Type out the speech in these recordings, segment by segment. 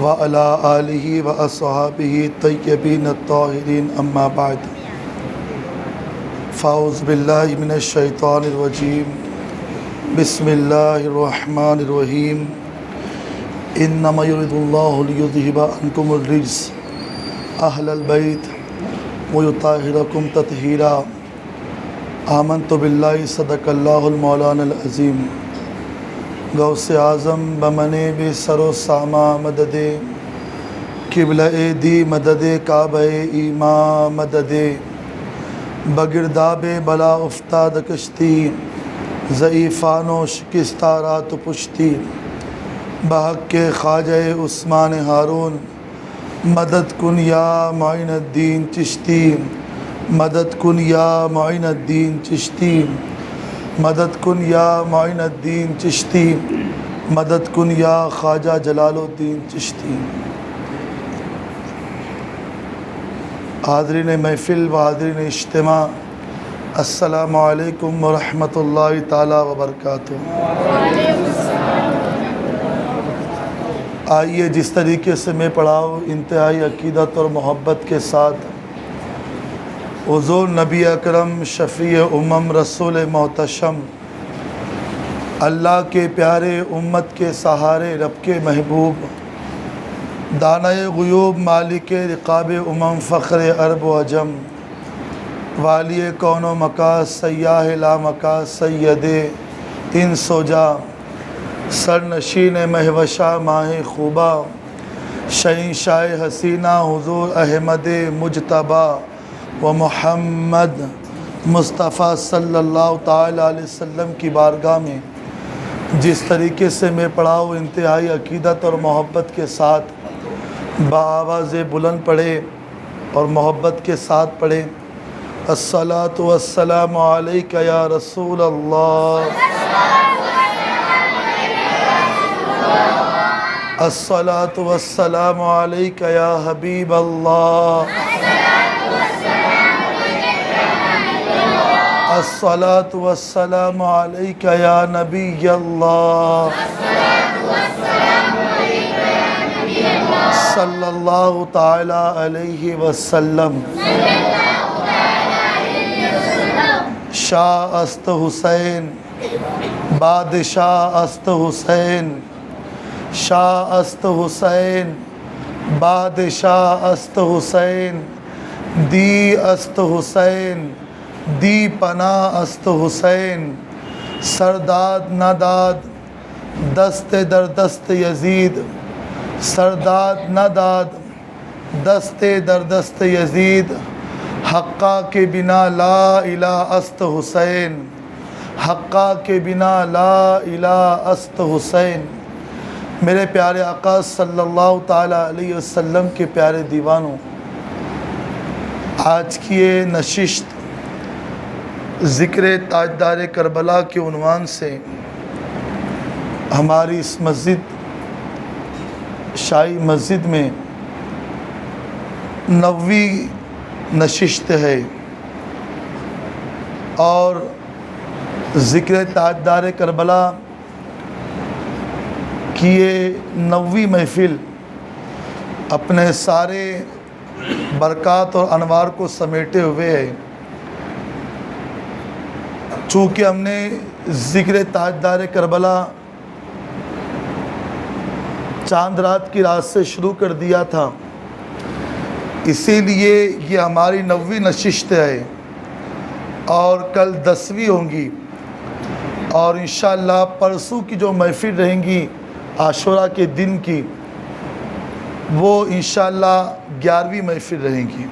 وعلى آلہ واصحابہ الطیبین الطاہرین اما بعد فاعوذ باللہ من الشیطان الرجیم بسم اللہ الرحمن الرحیم انما یرید اللہ لیذہب عنکم الرجس اہل البیت ویطہرکم تطہیرا آمنت باللہ صدق اللہ المولانا العظیم غوث اعظم بمنے بے سر و سامہ مدد قبلہ دی مدد کعبہ ایماں مدد بگرداب بلا افتاد کشتی ضعیفان و شکستہ رات پشتی بحق کے خواجہ عثمان ہارون مدد کن یا معین الدین چشتی مدد کن یا معین الدین چشتی مدد کن یا معین الدین چشتی مدد کن یا خواجہ جلال الدین چشتی۔ حاضرین محفل و حاضرین اجتماع، السلام علیکم ورحمۃ اللہ تعالی وبرکاتہ۔ آئیے جس طریقے سے میں پڑھاؤ انتہائی عقیدت اور محبت کے ساتھ حضور نبی اکرم شفیع امم رسول محتشم اللہ کے پیارے امت کے سہارے رب کے محبوب دانہ غیوب مالک رقاب امم فخر عرب و عجم والی کون و مکا سیاہ لامکا سید انس و جا سرنشین مہوشہ ماہ خوبہ شہنشاہ حسینہ حضور احمد مجتبیٰ و محمد مصطفیٰ صلی اللہ تعالیٰ علیہ وسلم کی بارگاہ میں جس طریقے سے میں پڑھاؤ انتہائی عقیدت اور محبت کے ساتھ بآواز بلند پڑھے اور محبت کے ساتھ پڑھے، الصلاۃ والسلام علیک یا رسول اللہ، الصلاۃ والسلام علیک یا حبیب اللہ، الصلاۃ والسلام علیک یا نبی اللہ، صلی اللہ تعالی علیہ وسلم۔ شاہ است حسین بادشاہ است حسین، شاہ است حسین بادشاہ است حسین، دی است حسین دی پناہ است حسین، سرداد نداد دست در دست یزید، سرداد نداد دست در دست یزید، حقہ کے بنا لا الہ است حسین، حقہ کے بنا لا الہ است حسین۔ میرے پیارے آقا صلی اللہ تعالیٰ علیہ وسلم کے پیارے دیوانوں، آج کی یہ نشست ذکر تاجدار کربلا کے عنوان سے ہماری اس مسجد شاہی مسجد میں 9ویں نشست ہے اور ذکر تاجدار کربلا کی یہ 9ویں محفل اپنے سارے برکات اور انوار کو سمیٹے ہوئے ہے۔ چونکہ ہم نے ذکر تاجدار کربلا چاند رات کی رات سے شروع کر دیا تھا، اسی لیے یہ ہماری 9ویں نشست ہے اور کل 10ویں ہوں گی، اور انشاءاللہ پرسوں کی جو محفل رہیں گی عاشوراء کے دن کی، وہ انشاءاللہ 11ویں محفل رہیں گی۔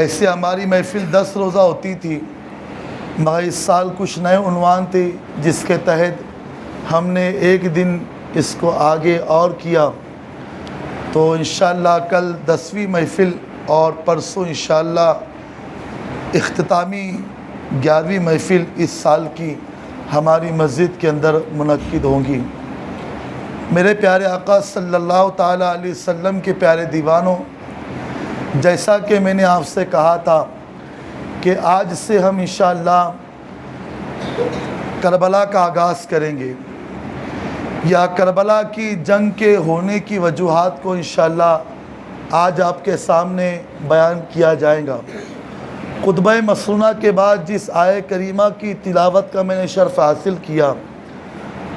ایسے ہماری محفل 10 روزہ ہوتی تھی، مگر اس سال کچھ نئے عنوان تھے جس کے تحت ہم نے ایک دن اس کو آگے اور کیا، تو انشاءاللہ کل 10ویں محفل اور پرسوں انشاءاللہ اختتامی 11ویں محفل اس سال کی ہماری مسجد کے اندر منعقد ہوں گی۔ میرے پیارے آقا صلی اللہ تعالیٰ علیہ وسلم کے پیارے دیوانوں، جیسا کہ میں نے آپ سے کہا تھا کہ آج سے ہم انشاءاللہ کربلا کا آغاز کریں گے۔ یا کربلا کی جنگ کے ہونے کی وجوہات کو انشاءاللہ آج آپ کے سامنے بیان کیا جائے گا۔ خطبہ مسنونہ کے بعد جس آیہ کریمہ کی تلاوت کا میں نے شرف حاصل کیا،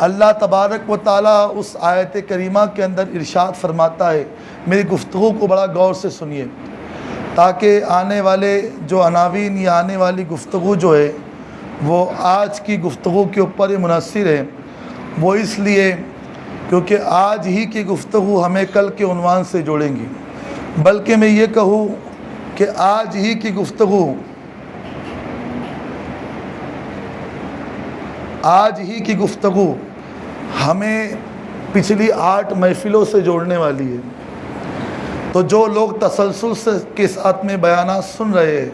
اللہ تبارک و تعالیٰ اس آیت کریمہ کے اندر ارشاد فرماتا ہے، میری گفتگو کو بڑا غور سے سنیے تاکہ آنے والے جو عناوین یا آنے والی گفتگو جو ہے وہ آج کی گفتگو کے اوپر ہی منحصر ہے۔ وہ اس لیے کیونکہ آج ہی کی گفتگو ہمیں کل کے عنوان سے جوڑیں گی، بلکہ میں یہ کہوں کہ آج ہی کی گفتگو ہمیں پچھلی 8 محفلوں سے جوڑنے والی ہے۔ تو جو لوگ تسلسل سے کے ساتھ میں بیانات سن رہے ہیں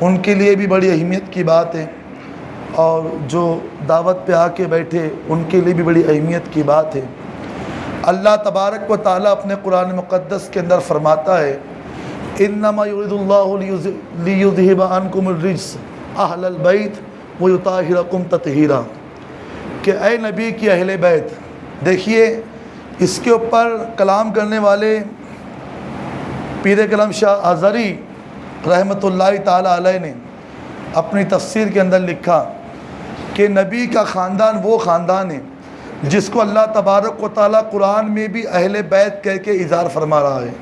ان کے لیے بھی بڑی اہمیت کی بات ہے، اور جو دعوت پہ آ کے بیٹھے ان کے لیے بھی بڑی اہمیت کی بات ہے۔ اللہ تبارک و تعالیٰ اپنے قرآن مقدس کے اندر فرماتا ہے، انما یرید اللہ لیذھب عنکم الرجس اہل البیت ویطہرکم تطہیرا، کہ اے نبی کی اہل بیت۔ دیکھیے اس کے اوپر کلام کرنے والے پیر کلام شاہ ازہری رحمۃ اللہ تعالیٰ علیہ نے اپنی تفسیر کے اندر لکھا کہ نبی کا خاندان وہ خاندان ہے جس کو اللہ تبارک و تعالیٰ قرآن میں بھی اہل بیت کہہ کے اظہار فرما رہا ہے۔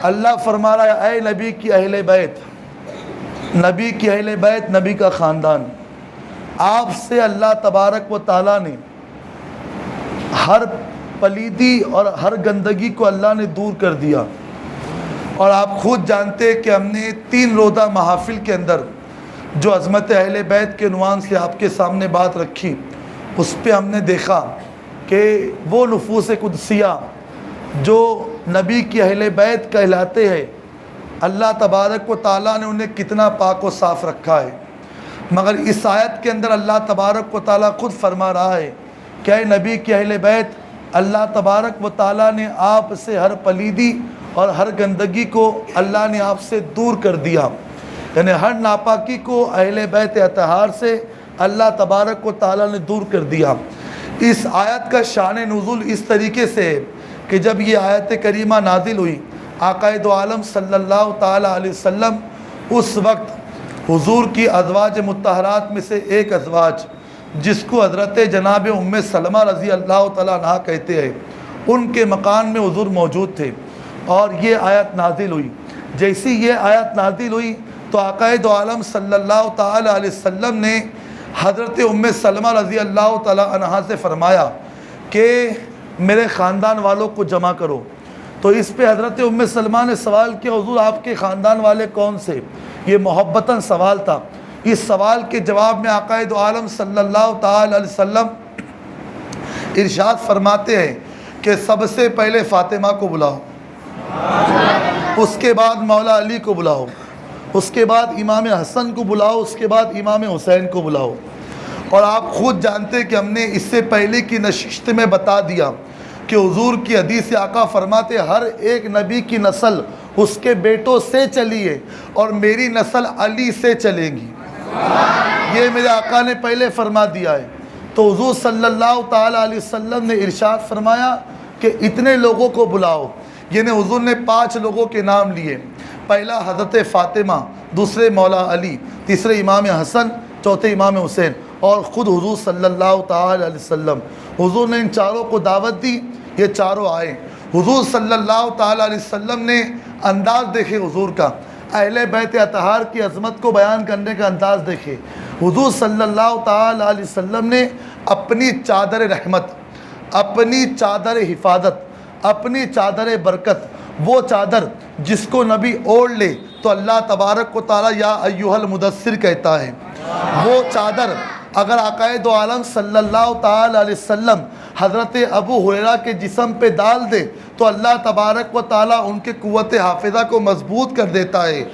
اللہ فرما رہا ہے، اے نبی کی اہل بیت، نبی کی اہل بیت، نبی کا خاندان، آپ سے اللہ تبارک و تعالیٰ نے ہر پلیدی اور ہر گندگی کو اللہ نے دور کر دیا۔ اور آپ خود جانتے کہ ہم نے 3 روزہ محافل کے اندر جو عظمت اہل بیت کے عنوان سے آپ کے سامنے بات رکھی، اس پہ ہم نے دیکھا کہ وہ نفوس قدسیہ جو نبی کی اہل بیت کہلاتے ہیں، اللہ تبارک و تعالیٰ نے انہیں کتنا پاک و صاف رکھا ہے۔ مگر اس آیت کے اندر اللہ تبارک و تعالیٰ خود فرما رہا ہے کہ اے نبی کی اہل بیت، اللہ تبارک و تعالیٰ نے آپ سے ہر پلیدی اور ہر گندگی کو اللہ نے آپ سے دور کر دیا، یعنی ہر ناپاکی کو اہل بیت اطہار سے اللہ تبارک و تعالیٰ نے دور کر دیا۔ اس آیت کا شان نزول اس طریقے سے ہے کہ جب یہ آیت کریمہ نازل ہوئی، آقا دو عالم صلی اللہ تعالیٰ علیہ وسلم اس وقت حضور کی ازواج مطہرات میں سے ایک ازواج جس کو حضرت جناب ام سلمہ رضی اللہ تعالیٰ عنہ کہتے ہیں، ان کے مکان میں حضور موجود تھے اور یہ آیت نازل ہوئی۔ جیسی یہ آیت نازل ہوئی تو آقا دو عالم صلی اللہ تعالیٰ علیہ وسلم نے حضرت ام سلمہ رضی اللہ تعالیٰ عنہ سے فرمایا کہ میرے خاندان والوں کو جمع کرو۔ تو اس پہ حضرت ام سلمہ نے سوال کیا، حضور آپ کے خاندان والے کون سے؟ یہ محبتاً سوال تھا۔ اس سوال کے جواب میں آقا دو عالم صلی اللہ تعالی علیہ وسلم ارشاد فرماتے ہیں کہ سب سے پہلے فاطمہ کو بلاؤ، اس کے بعد مولا علی کو بلاؤ، اس کے بعد امام حسن کو بلاؤ، اس کے بعد امام حسین کو بلاؤ۔ اور آپ خود جانتے کہ ہم نے اس سے پہلے کی نشست میں بتا دیا کہ حضور کی حدیث آقا فرماتے ہر ایک نبی کی نسل اس کے بیٹوں سے چلی ہے اور میری نسل علی سے چلے گی، یہ میرے آقا نے پہلے فرما دیا ہے۔ تو حضور صلی اللہ تعالیٰ علیہ وسلم نے ارشاد فرمایا کہ اتنے لوگوں کو بلاؤ، یعنی حضور نے 5 لوگوں کے نام لیے، پہلا حضرت فاطمہ، دوسرے مولا علی، تیسرے امام حسن، چوتھے امام حسین، اور خود حضور صلی اللہ تعالیٰ علیہ وسلم۔ حضور نے ان چاروں کو دعوت دی، یہ چاروں آئے۔ حضور صلی اللہ تعالیٰ علیہ وسلم نے انداز دیکھے حضور کا، اہل بیت اطہار کی عظمت کو بیان کرنے کا انداز دیکھے۔ حضور صلی اللہ تعالیٰ علیہ وسلم نے اپنی چادر رحمت، اپنی چادر حفاظت، اپنی چادر برکت، وہ چادر جس کو نبی اوڑھ لے تو اللہ تبارک و تعالیٰ یا ایھا المدثر کہتا ہے، وہ چادر اگر آقا دو عالم صلی اللہ تعالیٰ علیہ وسلم حضرت ابو ہریرہ کے جسم پہ ڈال دے تو اللہ تبارک و تعالیٰ ان کے قوت حافظہ کو مضبوط کر دیتا ہے۔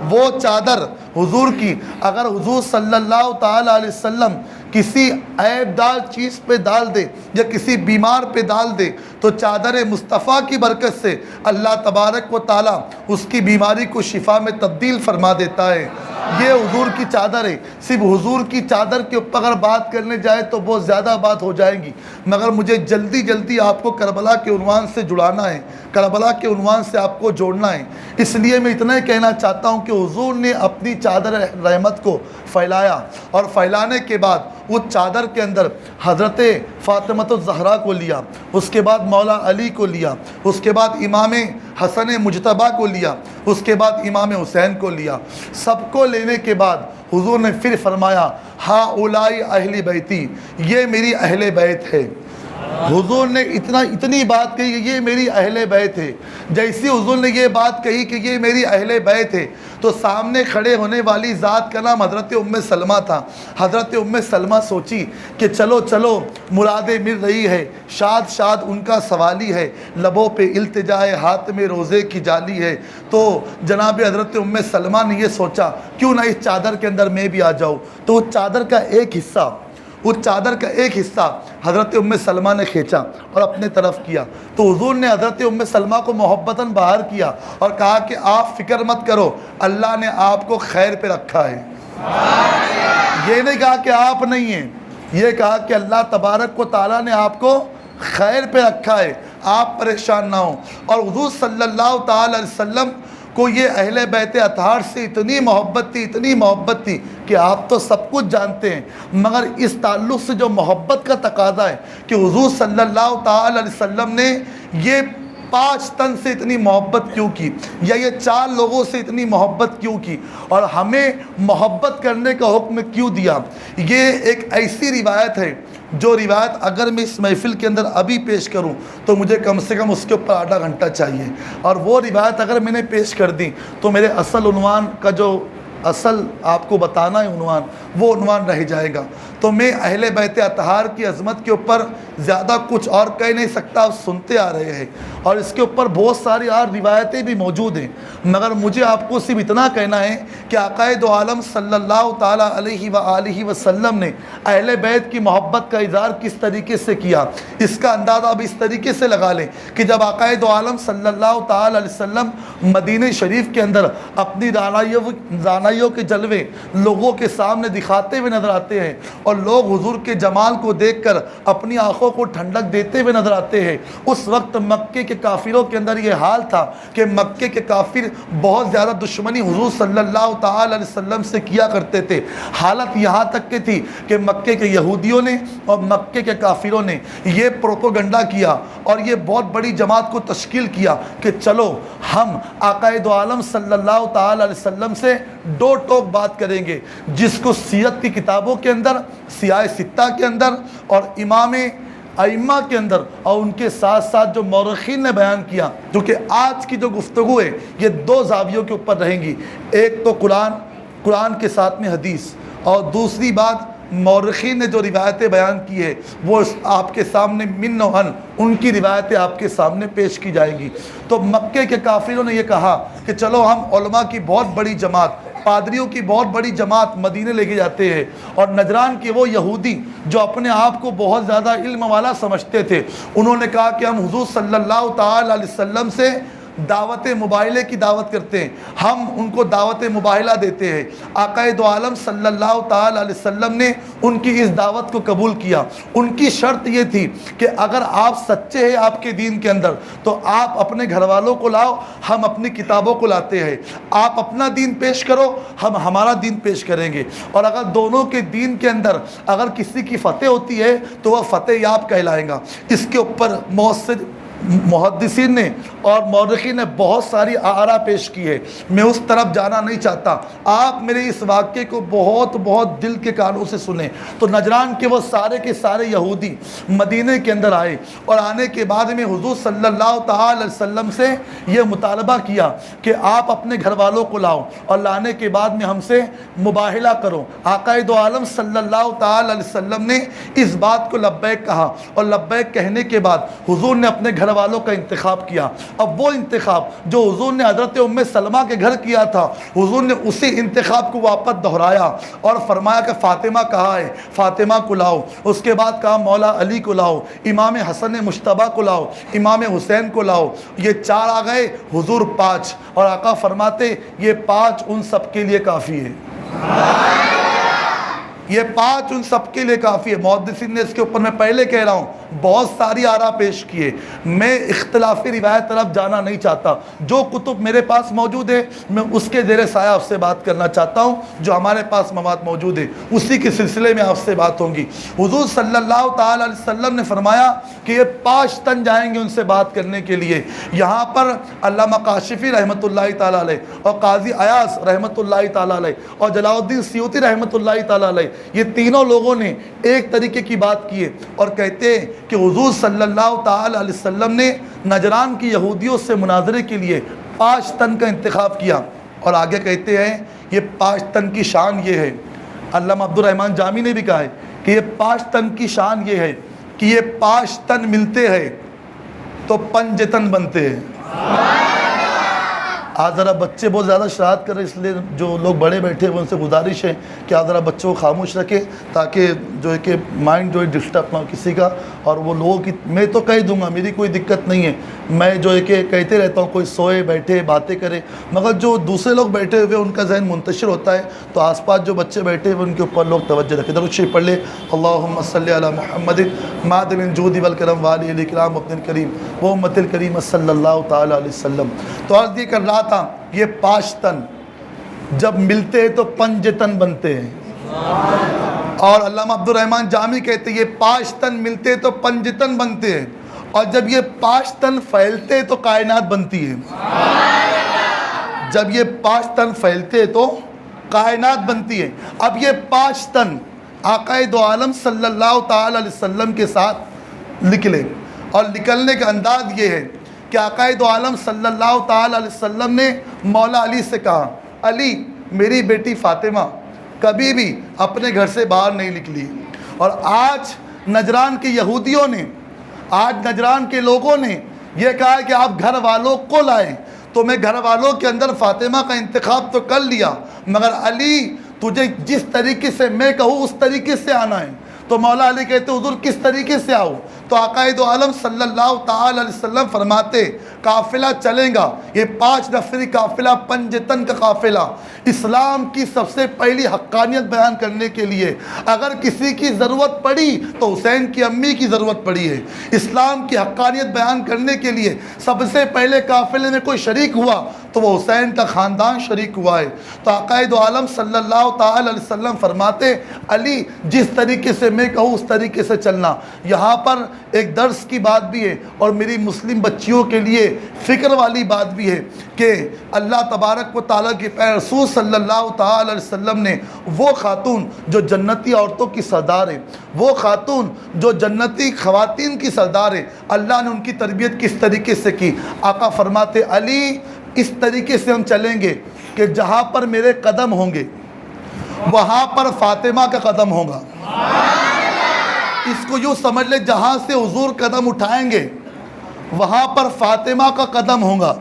وہ چادر حضور کی اگر حضور صلی اللہ تعالیٰ علیہ وسلم کسی عیب دار چیز پہ ڈال دے یا کسی بیمار پہ ڈال دے تو چادر مصطفیٰ کی برکت سے اللہ تبارک و تعالیٰ اس کی بیماری کو شفا میں تبدیل فرما دیتا ہے۔ یہ حضور کی چادر ہے۔ صرف حضور کی چادر کے اوپر اگر بات کرنے جائے تو بہت زیادہ بات ہو جائیں گی، مگر مجھے جلدی جلدی آپ کو کربلا کے عنوان سے جڑانا ہے، کربلا کے عنوان سے آپ کو جوڑنا ہے۔ اس لیے میں اتنا ہی کہنا چاہتا ہوں کہ حضور نے اپنی چادر رحمت کو پھیلایا، اور پھیلانے کے بعد اس چادر کے اندر حضرت فاطمہ الزہرا کو لیا، اس کے بعد مولا علی کو لیا، اس کے بعد امام حسن مجتبیٰ کو لیا، اس کے بعد امام حسین کو لیا۔ سب کو لینے کے بعد حضور نے پھر فرمایا ہا اولائی اہل بیتی، یہ میری اہل بیت ہے۔ حضور نے اتنی بات کہی کہ یہ میری اہل بیت ہے۔ جیسی حضور نے یہ بات کہی کہ یہ میری اہل بیت ہے تو سامنے کھڑے ہونے والی ذات کا نام حضرت ام سلمہ تھا۔ حضرت ام سلمہ سوچی کہ چلو چلو مرادیں مل رہی ہے، شاد شاد ان کا سوالی ہے، لبوں پہ التجا ہے، ہاتھ میں روزے کی جالی ہے۔ تو جناب حضرت ام سلمہ نے یہ سوچا کیوں نہ اس چادر کے اندر میں بھی آ جاؤں۔ تو اس چادر کا ایک حصہ حضرت ام سلمہ نے کھینچا اور اپنے طرف کیا، تو حضور نے حضرت ام سلمہ کو محبتاً باہر کیا اور کہا کہ آپ فکر مت کرو، اللہ نے آپ کو خیر پہ رکھا ہے۔ یہ نہیں کہا کہ آپ نہیں ہیں، یہ کہا کہ اللہ تبارک و تعالیٰ نے آپ کو خیر پہ رکھا ہے، آپ پریشان نہ ہوں۔ اور حضور صلی اللہ تعالی علیہ وسلم کو یہ اہل بیت اطہار سے اتنی محبت تھی کہ آپ تو سب کچھ جانتے ہیں، مگر اس تعلق سے جو محبت کا تقاضا ہے کہ حضور صلی اللہ تعالی علیہ وسلم نے یہ 5 تن سے اتنی محبت کیوں کی، یا یہ 4 لوگوں سے اتنی محبت کیوں کی، اور ہمیں محبت کرنے کا حکم کیوں دیا۔ یہ ایک ایسی روایت ہے جو روایت اگر میں اس محفل کے اندر ابھی پیش کروں تو مجھے کم سے کم اس کے اوپر آدھا گھنٹہ چاہیے، اور وہ روایت اگر میں نے پیش کر دی تو میرے اصل عنوان کا جو اصل آپ کو بتانا ہے عنوان، وہ عنوان رہ جائے گا۔ تو میں اہل بیت اطہار کی عظمت کے اوپر زیادہ کچھ اور کہہ نہیں سکتا، آپ سنتے آ رہے ہیں، اور اس کے اوپر بہت ساری اور روایتیں بھی موجود ہیں، مگر مجھے آپ کو صرف اتنا کہنا ہے کہ آقا دو عالم صلی اللہ تعالیٰ علیہ وآلہ وسلم نے اہل بیت کی محبت کا اظہار کس طریقے سے کیا۔ اس کا اندازہ اب اس طریقے سے لگا لیں کہ جب آقا دو عالم صلی اللہ تعالیٰ علیہ وسلم مدینہ شریف کے اندر اپنی دانائیوں کے جلوے لوگوں کے سامنے دکھاتے ہوئے نظر آتے ہیں، اور لوگ حضور کے جمال کو دیکھ کر اپنی آنکھوں کو ٹھنڈک دیتے ہوئے نظر آتے ہیں، اس وقت مکے کے کافروں کے اندر یہ حال تھا کہ مکے کے کافر بہت زیادہ دشمنی حضور صلی اللہ تعالی علیہ وسلم سے کیا کرتے تھے۔ حالت یہاں تک کہ تھی کہ مکے کے یہودیوں نے اور مکے کے کافروں نے یہ پروپیگنڈا کیا اور یہ بہت بڑی جماعت کو تشکیل کیا کہ چلو ہم آقا دو عالم صلی اللہ تعالی علیہ وسلم سے دو ٹوک بات کریں گے، جس کو سیرت کی کتابوں کے اندر، سیاہ ستہ کے اندر اور امام ائمہ کے اندر اور ان کے ساتھ ساتھ جو مورخین نے بیان کیا، جو کہ آج کی جو گفتگو ہے یہ 2 زاویوں کے اوپر رہیں گی۔ ایک تو قرآن کے ساتھ میں حدیث، اور دوسری بات مورخین نے جو روایتیں بیان کی ہے وہ آپ کے سامنے من و عن ان کی روایتیں آپ کے سامنے پیش کی جائیں گی۔ تو مکے کے کافروں نے یہ کہا کہ چلو ہم علماء کی بہت بڑی جماعت، پادریوں کی بہت بڑی جماعت مدینے لے کے جاتے ہیں، اور نجران کے وہ یہودی جو اپنے آپ کو بہت زیادہ علم والا سمجھتے تھے، انہوں نے کہا کہ ہم حضور صلی اللہ تعالی علیہ وسلم سے دعوت مباہلے کی دعوت کرتے ہیں، ہم ان کو دعوت مباہلہ دیتے ہیں۔ آقا دو عالم صلی اللہ تعالی علیہ وسلم نے ان کی اس دعوت کو قبول کیا۔ ان کی شرط یہ تھی کہ اگر آپ سچے ہیں آپ کے دین کے اندر تو آپ اپنے گھر والوں کو لاؤ، ہم اپنی کتابوں کو لاتے ہیں، آپ اپنا دین پیش کرو، ہم ہمارا دین پیش کریں گے، اور اگر دونوں کے دین کے اندر اگر کسی کی فتح ہوتی ہے تو وہ فتح یاب کہلائے گا۔ اس کے اوپر محدثین نے اور مورخین نے بہت ساری آراء پیش کی ہے، میں اس طرف جانا نہیں چاہتا، آپ میرے اس واقعے کو بہت دل کے کانوں سے سنیں۔ تو نجران کے وہ سارے کے سارے یہودی مدینہ کے اندر آئے، اور آنے کے بعد میں حضور صلی اللہ تعالی علیہ وسلم سے یہ مطالبہ کیا کہ آپ اپنے گھر والوں کو لاؤ، اور لانے کے بعد میں ہم سے مباہلہ کرو۔ آقا دو عالم صلی اللہ تعالی علیہ وسلم نے اس بات کو لبیک کہا، اور لبیک کہنے کے بعد حضور نے اپنے گھر والوں کا انتخاب کیا۔ اب وہ انتخاب جو حضور نے حضرت ام سلمہ کے گھر کیا تھا، حضور نے اسی انتخاب کو واپس دہرایا اور فرمایا کہ فاطمہ کہاں ہے، فاطمہ کو لاؤ۔ اس کے بعد کہا مولا علی کو لاؤ، امام حسن مجتبیٰ کو لاؤ، امام حسین کو لاؤ۔ یہ 4 آ گئے، حضور 5، اور آقا فرماتے یہ 5 ان سب کے لیے کافی ہے، یہ 5 ان سب کے لیے کافی ہے۔ محدثین نے اس کے اوپر، میں پہلے کہہ رہا ہوں، بہت ساری آراء پیش کیے، میں اختلافی روایت طرف جانا نہیں چاہتا۔ جو کتب میرے پاس موجود ہے میں اس کے زیر سایہ آپ سے بات کرنا چاہتا ہوں، جو ہمارے پاس مواد موجود ہے اسی کے سلسلے میں آپ سے بات ہوگی۔ حضور صلی اللہ تعالی علیہ وسلم نے فرمایا کہ یہ 5 تن جائیں گے ان سے بات کرنے کے لیے۔ یہاں پر علامہ کاشفی رحمۃ اللہ تعالی علیہ اور قاضی ایاز رحمۃ اللہ تعالی علیہ اور جلال الدین سیوطی رحمۃ اللہ تعالی علیہ، یہ تینوں لوگوں نے ایک طریقے کی بات کی ہے اور کہتے ہیں کہ حضور صلی اللہ تعالی علیہ وسلم نے نجران کی یہودیوں سے مناظرے کے لیے 5 تن کا انتخاب کیا، اور آگے کہتے ہیں یہ 5 تن کی شان یہ ہے۔ علامہ عبد الرحمن جامی نے بھی کہا ہے کہ یہ 5 تن کی شان یہ ہے کہ یہ 5 تن ملتے ہیں تو 5 تن بنتے ہیں۔ آج ذرا بچے بہت زیادہ شرارت کر رہے، اس لیے جو لوگ بڑے بیٹھے ہوئے ان سے گزارش ہے کہ آپ ذرا بچوں کو خاموش رکھیں تاکہ جو ہے کہ مائنڈ جو ہے ڈسٹرب نہ ہو کسی کا۔ اور وہ لوگوں کی میں تو کہہ دوں گا، میری کوئی دقت نہیں ہے، میں جو ہے کہ کہتے رہتا ہوں کوئی سوئے بیٹھے باتیں کرے، مگر جو دوسرے لوگ بیٹھے ہوئے ان کا ذہن منتشر ہوتا ہے، تو آس پاس جو بچے بیٹھے ہوئے ان کے اوپر لوگ توجہ رکھیں۔ درود شریف پڑھ لے، اللہم صلی علی محمد معدن الجود والکرم وآلہ الکرام ابن الکریم و امت الکریم صلی اللہ تعالی علیہ وسلم۔ تو عرض یہ کر رہا تھا، یہ 5 تن جب ملتے ہیں تو 5 تن بنتے ہیں، اور علامہ عبد الرحمن جامی کہتے ہیں یہ 5 تن ملتے ہیں تو 5 تن بنتے ہیں، اور جب یہ 5 تن پھیلتے تو کائنات بنتی ہے۔ جب یہ 5 تن پھیلتے ہیں تو کائنات بنتی ہے۔ اب یہ 5 تن آقا دو عالم صلی اللہ تعالی علیہ وسلم کے ساتھ نکلے، اور نکلنے کا انداز یہ ہے کہ آقا دو عالم صلی اللہ تعالی علیہ وسلم نے مولا علی سے کہا، علی میری بیٹی فاطمہ کبھی بھی اپنے گھر سے باہر نہیں نکلی، اور آج نجران کے یہودیوں نے، آج نجران کے لوگوں نے یہ کہا کہ آپ گھر والوں کو لائیں، تو میں گھر والوں کے اندر فاطمہ کا انتخاب تو کر لیا، مگر علی تجھے جس طریقے سے میں کہوں اس طریقے سے آنا ہے۔ تو مولا علی کہتے حضور کس طریقے سے آؤ؟ تو آقا دو عالم صلی اللہ تعالی علیہ وسلم فرماتے قافلہ چلیں گا، یہ 5 نفری قافلہ 5 تن کا قافلہ، اسلام کی سب سے پہلی حقانیت بیان کرنے کے لیے اگر کسی کی ضرورت پڑی تو حسین کی امی کی ضرورت پڑی ہے۔ اسلام کی حقانیت بیان کرنے کے لیے سب سے پہلے قافلے میں کوئی شریک ہوا تو وہ حسین کا خاندان شریک ہوا ہے۔ تو آقا دو عالم صلی اللہ تعالی علیہ وسلم فرماتے علی جس طریقے سے میں کہوں اس طریقے سے چلنا۔ یہاں پر ایک درس کی بات بھی ہے اور میری مسلم بچیوں کے لیے فکر والی بات بھی ہے کہ اللہ تبارک و تعالیٰ کے پیارے رسول صلی اللہ تعالی علیہ وسلم نے وہ خاتون جو جنتی عورتوں کی سردار ہے، وہ خاتون جو جنتی خواتین کی سردار ہے، اللہ نے ان کی تربیت کس طریقے سے کی۔ آقا فرماتے علی اس طریقے سے ہم چلیں گے کہ جہاں پر میرے قدم ہوں گے وہاں پر فاطمہ کا قدم ہوگا۔ اس کو یوں سمجھ لے جہاں سے حضور قدم اٹھائیں گے وہاں پر فاطمہ کا قدم ہوگا،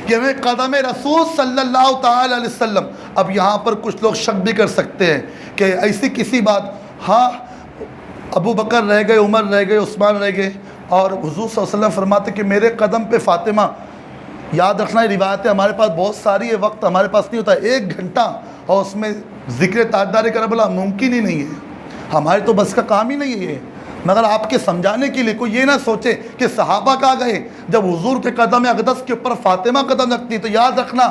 یہ قدم رسول صلی اللہ تعالی علیہ وسلم۔ اب یہاں پر کچھ لوگ شک بھی کر سکتے ہیں کہ ایسی کسی بات، ہاں ابو بکر رہ گئے، عمر رہ گئے، عثمان رہ گئے، اور حضور صلی اللہ علیہ وسلم فرماتے کہ میرے قدم پہ فاطمہ۔ یاد رکھنا ہے روایتیں ہمارے پاس بہت ساری ہے، وقت ہمارے پاس نہیں ہوتا، 1 گھنٹہ اور اس میں ذکر تاجدار کربلا ممکن ہی نہیں ہے، ہمارے تو بس کا کام ہی نہیں ہے یہ۔ مگر آپ کے سمجھانے کے لیے کوئی یہ نہ سوچے کہ صحابہ کہاں گئے جب حضور کے قدم اقدس کے اوپر فاطمہ قدم رکھتی، تو یاد رکھنا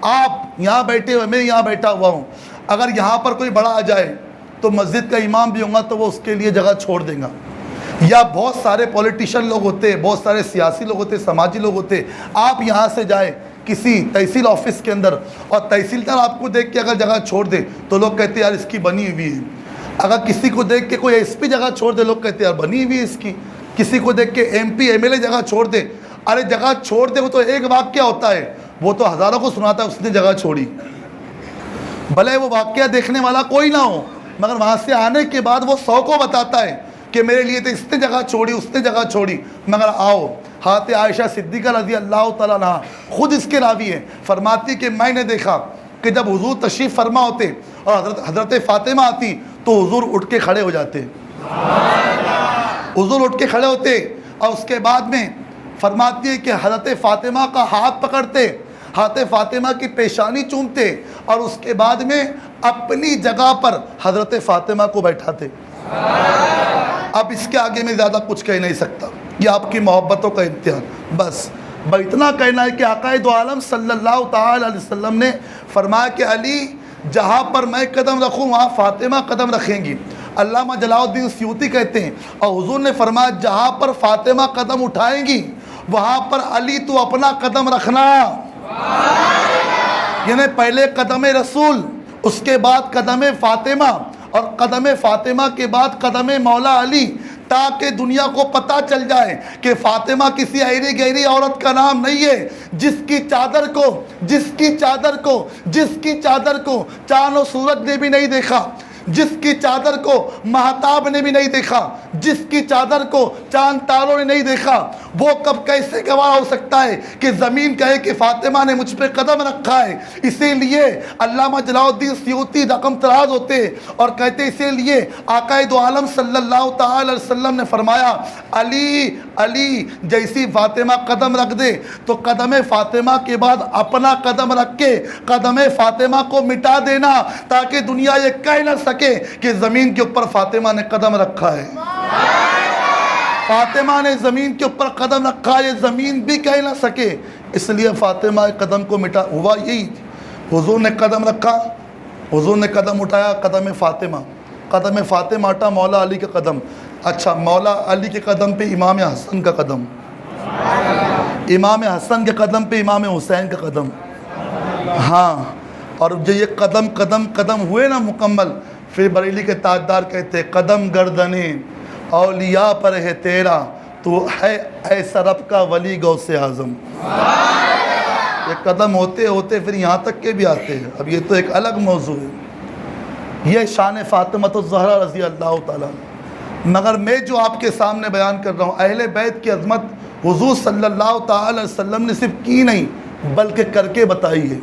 آپ یہاں بیٹھے ہوئے، میں یہاں بیٹھا ہوا ہوں، اگر یہاں پر کوئی بڑا آ جائے تو مسجد کا امام بھی ہوں گا تو وہ اس کے لیے جگہ چھوڑ دیں گا، یا بہت سارے پولیٹیشین لوگ ہوتے ہیں، بہت سارے سیاسی لوگ ہوتے ہیں، سماجی لوگ ہوتے ہیں، آپ یہاں سے جائیں کسی تحصیل آفس کے اندر اور تحصیلدار آپ کو دیکھ کے اگر جگہ چھوڑ دے تو لوگ کہتے ہیں یار اس کی بنی ہوئی ہے، اگر کسی کو دیکھ کے کوئی ایس پی جگہ چھوڑ دے لوگ کہتے ہیں یار بنی ہوئی ہے اس کی، کسی کو دیکھ کے M P M L A جگہ چھوڑ دے، ارے جگہ چھوڑ دے وہ تو ایک واقعہ ہوتا ہے، وہ تو ہزاروں کو سناتا ہے اس نے جگہ چھوڑی، بھلے وہ واقعہ دیکھنے والا کوئی نہ ہو مگر وہاں سے آنے کے بعد وہ 100 کو بتاتا ہے کہ میرے لیے تو اس نے جگہ چھوڑی، اس نے جگہ چھوڑی۔ مگر آؤ حضرت عائشہ صدیقہ رضی اللہ تعالیٰ عنہ خود اس کے راوی ہیں، فرماتی کہ میں نے دیکھا کہ جب حضور تشریف فرما ہوتے اور حضرت فاطمہ آتی تو حضور اٹھ کے کھڑے ہو جاتے، حضور اٹھ کے کھڑے ہوتے، اور اس کے بعد میں فرماتی ہے کہ حضرت فاطمہ کا ہاتھ پکڑتے، حضرت فاطمہ کی پیشانی چومتے، اور اس کے بعد میں اپنی جگہ پر حضرت فاطمہ کو بیٹھاتے۔ اب اس کے آگے میں زیادہ کچھ کہہ نہیں سکتا، یہ آپ کی محبتوں کا امتحان۔ بس اتنا کہنا ہے کہ آقا دو عالم صلی اللہ تعالی علیہ وسلم نے فرمایا کہ علی جہاں پر میں قدم رکھوں وہاں فاطمہ قدم رکھیں گی۔ علامہ جلال الدین سیوطی کہتے ہیں، اور حضور نے فرمایا جہاں پر فاطمہ قدم اٹھائیں گی وہاں پر علی تو اپنا قدم رکھنا، یعنی پہلے قدم رسول، اس کے بعد قدم فاطمہ، اور قدم فاطمہ کے بعد قدم مولا علی، تاکہ دنیا کو پتہ چل جائے کہ فاطمہ کسی ایری گیری عورت کا نام نہیں ہے، جس کی چادر کو چاند و سورج نے بھی نہیں دیکھا، جس کی چادر کو مہتاب نے بھی نہیں دیکھا، جس کی چادر کو چاند تاروں نے نہیں دیکھا، وہ کب کیسے گواہ ہو سکتا ہے کہ زمین کہے کہ فاطمہ نے مجھ پہ قدم رکھا ہے؟ اسی لیے علامہ جلال الدین سیوطی رقم تراز ہوتے اور کہتے اسی لیے آقا دو عالم صلی اللہ تعالی علیہ وسلم نے فرمایا علی جیسی فاطمہ قدم رکھ دے تو قدم فاطمہ کے بعد اپنا قدم رکھ کے قدم فاطمہ کو مٹا دینا، تاکہ دنیا یہ کہہ نہ سکے کہ زمین کے اوپر فاطمہ نے قدم رکھا ہے، فاطمہ نے زمین کے اوپر قدم رکھا ہے، یہ زمین بھی کہہ نہ سکے۔ اس لیے فاطمہ قدم کو مٹا ہوا یہی، حضور نے قدم رکھا، حضور نے قدم اٹھایا، قدم فاطمہ اٹھا مولا علی کا قدم، اچھا مولا علی کے قدم پہ امام حسن کا قدم، امام حسن کے قدم پہ امام حسین کا قدم، ہاں، اور جو یہ قدم ہوئے نا مکمل، پھر بریلی کے تاجدار کہتے قدم گردنے اولیاء پر ہے تیرا، تو ہے ایسا رب کا ولی غوث اعظم۔ یہ قدم ہوتے ہوتے پھر یہاں تک کے بھی آتے ہیں، اب یہ تو ایک الگ موضوع ہے، یہ شان فاطمہ الزہرا رضی اللہ تعالیٰ۔ مگر میں جو آپ کے سامنے بیان کر رہا ہوں، اہل بیت کی عظمت حضور صلی اللہ تعالی علیہ وسلم نے صرف کی نہیں بلکہ کر کے بتائی ہے،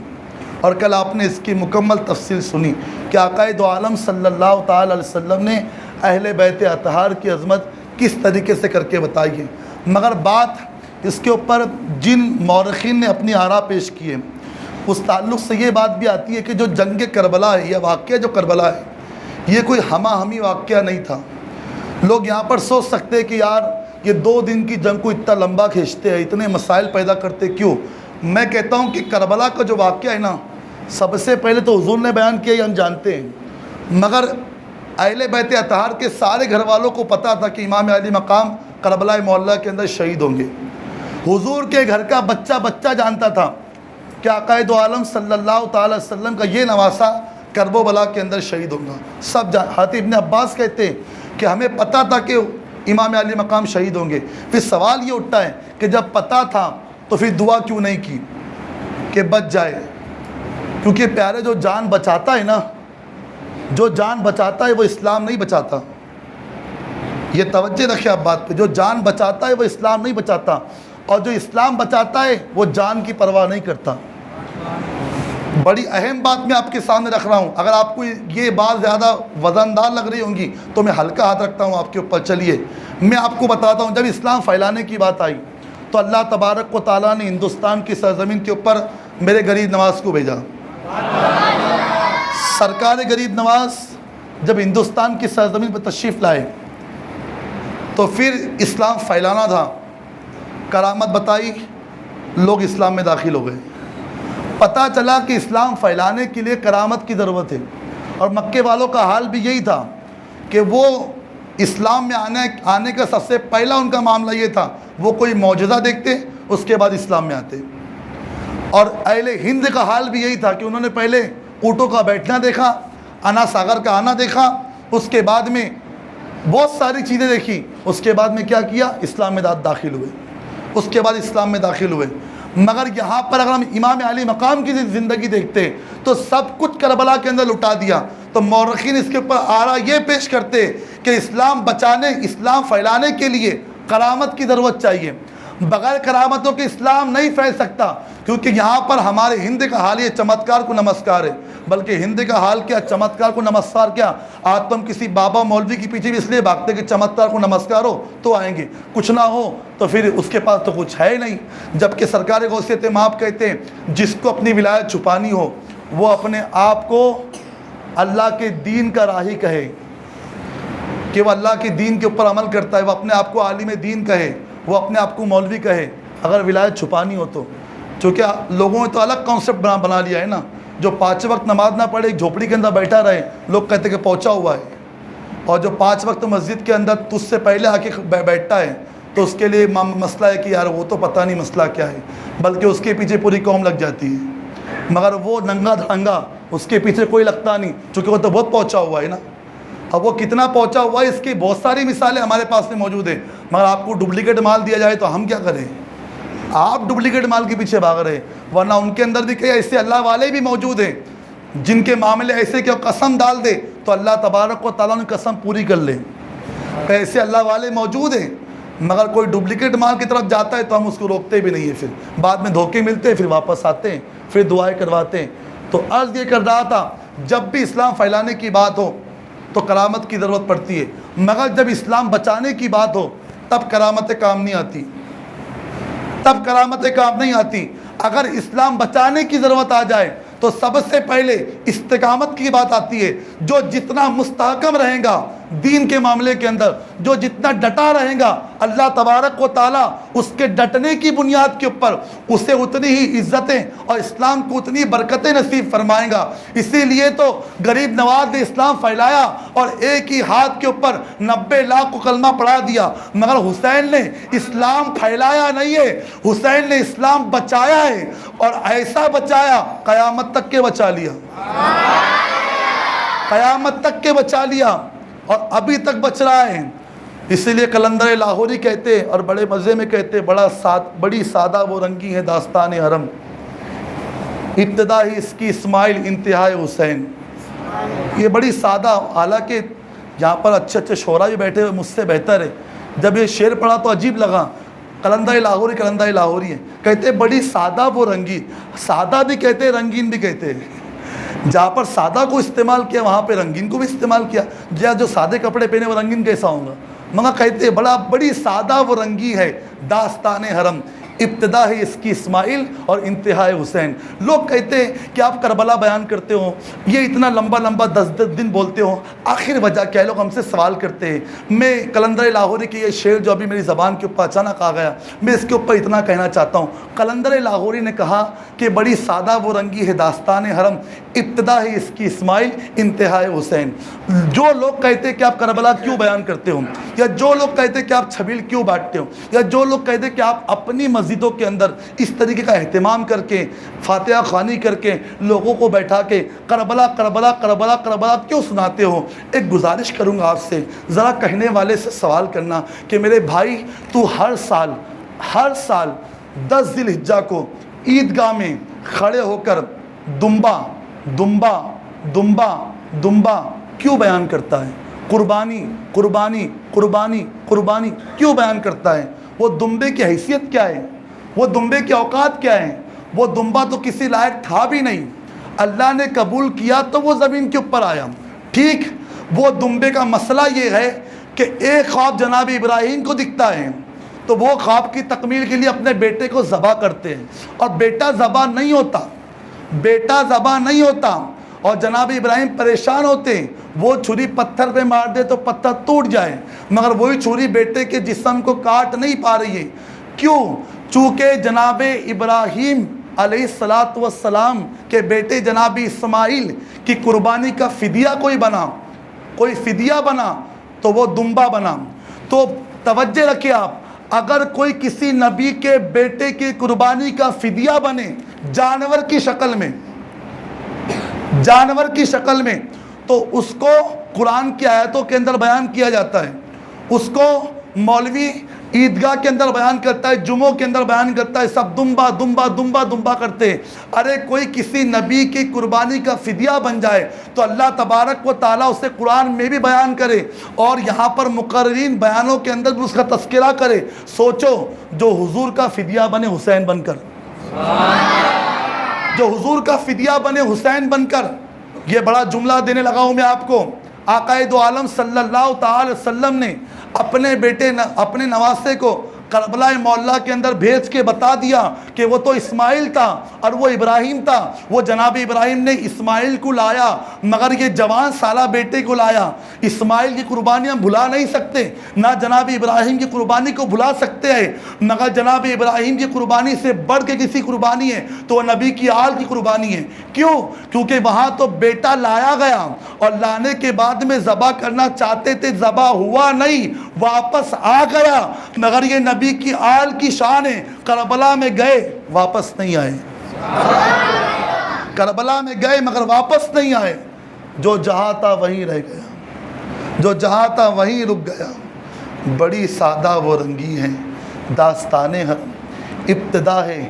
اور کل آپ نے اس کی مکمل تفصیل سنی کہ آقا دو عالم صلی اللہ تعالی علیہ وسلم نے اہل بیت اطہار کی عظمت کس طریقے سے کر کے بتائی ہے۔ مگر بات اس کے اوپر جن مورخین نے اپنی آراء پیش کی ہے اس تعلق سے یہ بات بھی آتی ہے کہ جو جنگ کربلا ہے، یہ واقعہ جو کربلا ہے، یہ کوئی ہمہ ہمی واقعہ نہیں تھا۔ لوگ یہاں پر سوچ سکتے ہیں کہ یار یہ 2 دن کی جنگ کو اتنا لمبا کھینچتے ہیں، اتنے مسائل پیدا کرتے کیوں؟ میں کہتا ہوں کہ کربلا کا جو واقعہ ہے نا، سب سے پہلے تو حضور نے بیان کیا، یہ ہم جانتے ہیں، مگر اہل بیت اطہار کے سارے گھر والوں کو پتہ تھا کہ امام علی مقام کربلا معلیٰ کے اندر شہید ہوں گے۔ حضور کے گھر کا بچہ جانتا تھا کہ آقا دو عالم صلی اللہ تعالی وسلم کا یہ نواسہ کرب و بلا کے اندر شہید ہوگا، سب حضرت ابن عباس کہتے ہیں کہ ہمیں پتہ تھا کہ امام علی مقام شہید ہوں گے۔ پھر سوال یہ اٹھتا ہے کہ جب پتہ تھا تو پھر دعا کیوں نہیں کی کہ بچ جائے؟ کیونکہ پیارے جو جان بچاتا ہے نا، جو جان بچاتا ہے وہ اسلام نہیں بچاتا، یہ توجہ رکھیں آپ بات پہ، جو جان بچاتا ہے وہ اسلام نہیں بچاتا، اور جو اسلام بچاتا ہے وہ جان کی پرواہ نہیں کرتا۔ بڑی اہم بات میں آپ کے سامنے رکھ رہا ہوں، اگر آپ کو یہ بات زیادہ وزندار لگ رہی ہوں گی تو میں ہلکا ہاتھ رکھتا ہوں آپ کے اوپر۔ چلیے میں آپ کو بتاتا ہوں، جب اسلام پھیلانے کی بات آئی تو اللہ تبارک و تعالیٰ نے ہندوستان کی سرزمین کے اوپر میرے غریب نواز کو بھیجا۔ سرکار غریب نواز جب ہندوستان کی سرزمین پر تشریف لائے تو پھر اسلام پھیلانا تھا، کرامت بتائی، لوگ اسلام میں داخل ہو گئے۔ پتہ چلا کہ اسلام پھیلانے کے لیے کرامت کی ضرورت ہے، اور مکے والوں کا حال بھی یہی تھا کہ وہ اسلام میں آنے کا سب سے پہلا ان کا معاملہ یہ تھا، وہ کوئی معجزہ دیکھتے اس کے بعد اسلام میں آتے۔ اور اہل ہند کا حال بھی یہی تھا کہ انہوں نے پہلے اونٹوں کا بیٹھنا دیکھا، انا ساگر کا آنا دیکھا، اس کے بعد میں بہت ساری چیزیں دیکھی، اس کے بعد میں کیا کیا؟ اسلام میں داخل ہوئے، اس کے بعد اسلام میں داخل ہوئے۔ مگر یہاں پر اگر ہم امام علی مقام کی زندگی دیکھتے ہیں تو سب کچھ کربلا کے اندر لٹا دیا۔ تو مورخین اس کے اوپر آراء یہ پیش کرتے کہ اسلام بچانے، اسلام پھیلانے کے لیے کرامت کی ضرورت چاہیے، بغیر کرامتوں کے اسلام نہیں پھیل سکتا، کیونکہ یہاں پر ہمارے ہند کا حال یہ چمتکار کو نمسکار ہے، بلکہ ہند کا حال کیا، چمتکار کو نمسکار کیا، آج تو ہم کسی بابا مولوی کے پیچھے بھی اس لیے بھاگتے کہ چمتکار کو نمسکار ہو تو آئیں گے، کچھ نہ ہو تو پھر اس کے پاس تو کچھ ہے ہی نہیں۔ جبکہ سرکار غوثیت مآب کہتے ہیں جس کو اپنی ولایت چھپانی ہو وہ اپنے آپ کو اللہ کے دین کا راہی کہے، کہ وہ اللہ کے دین کے اوپر عمل کرتا ہے، وہ اپنے آپ کو عالم دین کہے، وہ اپنے آپ کو مولوی کہے، اگر ولایت چھپانی ہو تو۔ چونکہ لوگوں نے تو الگ کانسیپٹ بنا لیا ہے نا، جو 5 وقت نماز نہ پڑھے ایک جھوپڑی کے اندر بیٹھا رہے، لوگ کہتے کہ پہنچا ہوا ہے، اور جو 5 وقت مسجد کے اندر تجھ سے پہلے آ کے بیٹھتا ہے تو اس کے لیے مسئلہ ہے کہ یار وہ تو پتہ نہیں مسئلہ کیا ہے، بلکہ اس کے پیچھے پوری قوم لگ جاتی ہے، مگر وہ ننگا دھڑنگا اس کے پیچھے کوئی لگتا نہیں، چونکہ وہ تو بہت پہنچا ہوا ہے نا۔ اب وہ کتنا پہنچا ہوا ہے اس کی بہت ساری مثالیں ہمارے پاس میں موجود ہیں، مگر آپ کو ڈپلیکیٹ مال دیا جائے تو ہم کیا کریں؟ آپ ڈپلیکیٹ مال کے پیچھے بھاگ رہے ہیں، ورنہ ان کے اندر بھی کئی ایسے اللہ والے بھی موجود ہیں جن کے معاملے ایسے کہ وہ قسم ڈال دے تو اللہ تبارک و تعالیٰ نے قسم پوری کر لے، ایسے اللہ والے موجود ہیں، مگر کوئی ڈپلیکیٹ مال کی طرف جاتا ہے تو ہم اس کو روکتے بھی نہیں ہیں، پھر بعد میں دھوکے ملتے ہیں، پھر واپس آتے ہیں، پھر دعائیں کرواتے ہیں۔ تو عرض یہ کر رہا تھا جب بھی اسلام پھیلانے کی بات ہو تو کرامت کی ضرورت پڑتی ہے، مگر جب اسلام بچانے کی بات ہو تب کرامتیں کام نہیں آتی، تب کرامتیں کام نہیں آتی۔ اگر اسلام بچانے کی ضرورت آ جائے تو سب سے پہلے استقامت کی بات آتی ہے، جو جتنا مستحکم رہے گا دین کے معاملے کے اندر، جو جتنا ڈٹا رہے گا، اللہ تبارک و تعالیٰ اس کے ڈٹنے کی بنیاد کے اوپر اسے اتنی ہی عزتیں اور اسلام کو اتنی برکتیں نصیب فرمائے گا۔ اسی لیے تو غریب نواز نے اسلام پھیلایا اور ایک ہی ہاتھ کے اوپر 90 لاکھ کو کلمہ پڑھا دیا، مگر حسین نے اسلام پھیلایا نہیں ہے، حسین نے اسلام بچایا ہے، اور ایسا بچایا قیامت تک کے بچا لیا، قیامت تک کے بچا لیا، اور ابھی تک بچ رہا ہے۔ اسی لیے قلندر لاہوری کہتے اور بڑے مزے میں کہتے، بڑی سادہ وہ رنگی ہے داستان حرم، ابتدا ہی اس کی اسماعیل انتہائے حسین۔ یہ بڑی سادہ، حالانکہ یہاں پر اچھے اچھے شعراء بھی بیٹھے ہوئے مجھ سے بہتر ہے، جب یہ شعر پڑھا تو عجیب لگا۔ قلندر لاہوری ہے، کہتے بڑی سادہ وہ رنگی، سادہ بھی کہتے رنگین بھی کہتے ہیں، جہاں پر سادہ کو استعمال کیا وہاں پہ رنگین کو بھی استعمال کیا، جو سادے کپڑے پہنے وہ رنگین کیسا ہوگا، مگر کہتے بڑی سادہ وہ رنگی ہے داستان حرم، ابتدا ہے اس کی اسماعیل اور انتہائے حسین۔ لوگ کہتے ہیں کہ آپ کربلا بیان کرتے ہو، یہ اتنا لمبا 10 دن بولتے ہو، آخر وجہ کیا ہے؟ لوگ ہم سے سوال کرتے ہیں۔ میں قلندر لاہوری کی یہ شعر جو ابھی میری زبان کے اوپر اچانک آ گیا، میں اس کے اوپر اتنا کہنا چاہتا ہوں۔ قلندر لاہوری نے کہا کہ بڑی سادہ وہ رنگی ہے داستان حرم، ابتدا ہے اس کی اسماعیل انتہائے حسین۔ جو لوگ کہتے کہ آپ کربلا کیوں بیان کرتے ہو، یا جو لوگ کہتے کہ آپ چھبیل کیوں بانٹتے ہو، یا جو لوگ کہتے کہ آپ اپنی مسجدوں کے اندر اس طریقے کا اہتمام کر کے فاتحہ خوانی کر کے لوگوں کو بیٹھا کے کربلا کربلا کربلا کربلا کیوں سناتے ہو، ایک گزارش کروں گا آپ سے، ذرا کہنے والے سے سوال کرنا کہ میرے بھائی تو ہر سال 10 ذی الحجہ کو عیدگاہ میں کھڑے ہو کر دمبا دمبا دمبا دمبا کیوں بیان کرتا ہے؟ قربانی قربانی قربانی قربانی کیوں بیان کرتا ہے؟ وہ دمبے کی حیثیت کیا ہے؟ وہ دمبے کی اوقات کیا ہیں؟ وہ دمبا تو کسی لائق تھا بھی نہیں، اللہ نے قبول کیا تو وہ زمین کے اوپر آیا، ٹھیک۔ وہ دمبے کا مسئلہ یہ ہے کہ ایک خواب جناب ابراہیم کو دکھتا ہے تو وہ خواب کی تکمیل کے لیے اپنے بیٹے کو ذبح کرتے ہیں، اور بیٹا ذبح نہیں ہوتا، اور جناب ابراہیم پریشان ہوتے ہیں، وہ چھری پتھر پہ مار دے تو پتھر ٹوٹ جائے، مگر وہی چھری بیٹے کے جسم کو کاٹ نہیں پا رہی ہے، کیوں؟ چونکہ جناب ابراہیم علیہ السلام کے بیٹے جناب اسماعیل کی قربانی کا فدیہ کوئی فدیہ بنا تو وہ دمبا بنا۔ تو توجہ رکھیں آپ، اگر کوئی کسی نبی کے بیٹے کی قربانی کا فدیہ بنے جانور کی شکل میں تو اس کو قرآن کی آیتوں کے اندر بیان کیا جاتا ہے، اس کو مولوی عیدگاہ کے اندر بیان کرتا ہے، جمعوں کے اندر بیان کرتا ہے، سب دمبا دمبا دمبا دمبا کرتے ہیں۔ ارے کوئی کسی نبی کی قربانی کا فدیہ بن جائے تو اللہ تبارک و تعالیٰ اسے قرآن میں بھی بیان کرے، اور یہاں پر مقررین بیانوں کے اندر بھی اس کا تذکرہ کرے۔ سوچو جو حضور کا فدیہ بنے حسین بن کر، جو حضور کا فدیہ بنے حسین بن کر۔ یہ بڑا جملہ دینے لگا ہوں میں آپ کو۔ آقا دو عالم صلی اللہ تعالی وسلم نے اپنے بیٹے اپنے نواسے کو کربلا معلیٰ کے اندر بھیج کے بتا دیا کہ وہ تو اسماعیل تھا اور وہ ابراہیم تھا۔ وہ جناب ابراہیم نے اسماعیل کو لایا مگر یہ جوان سالہ بیٹے کو لایا۔ اسماعیل کی قربانی ہم بھلا نہیں سکتے، نہ جناب ابراہیم کی قربانی کو بھلا سکتے ہیں، مگر جناب ابراہیم کی قربانی سے بڑھ کے کسی قربانی ہے تو وہ نبی کی آل کی قربانی ہے۔ کیوں؟ کیونکہ وہاں تو بیٹا لایا گیا اور لانے کے بعد میں ذبح کرنا چاہتے تھے، ذبح ہوا نہیں، واپس آ گیا۔ مگر یہ نبی کی آل کی شان ہے، کربلا میں گئے واپس نہیں آئے، کربلا میں گئے مگر واپس نہیں آئے۔ جو جہاں تھا وہیں رہ گیا، جو جہاں تھا وہیں رک گیا۔ بڑی سادہ وہ رنگی ہے داستان حرم، ابتدا ہے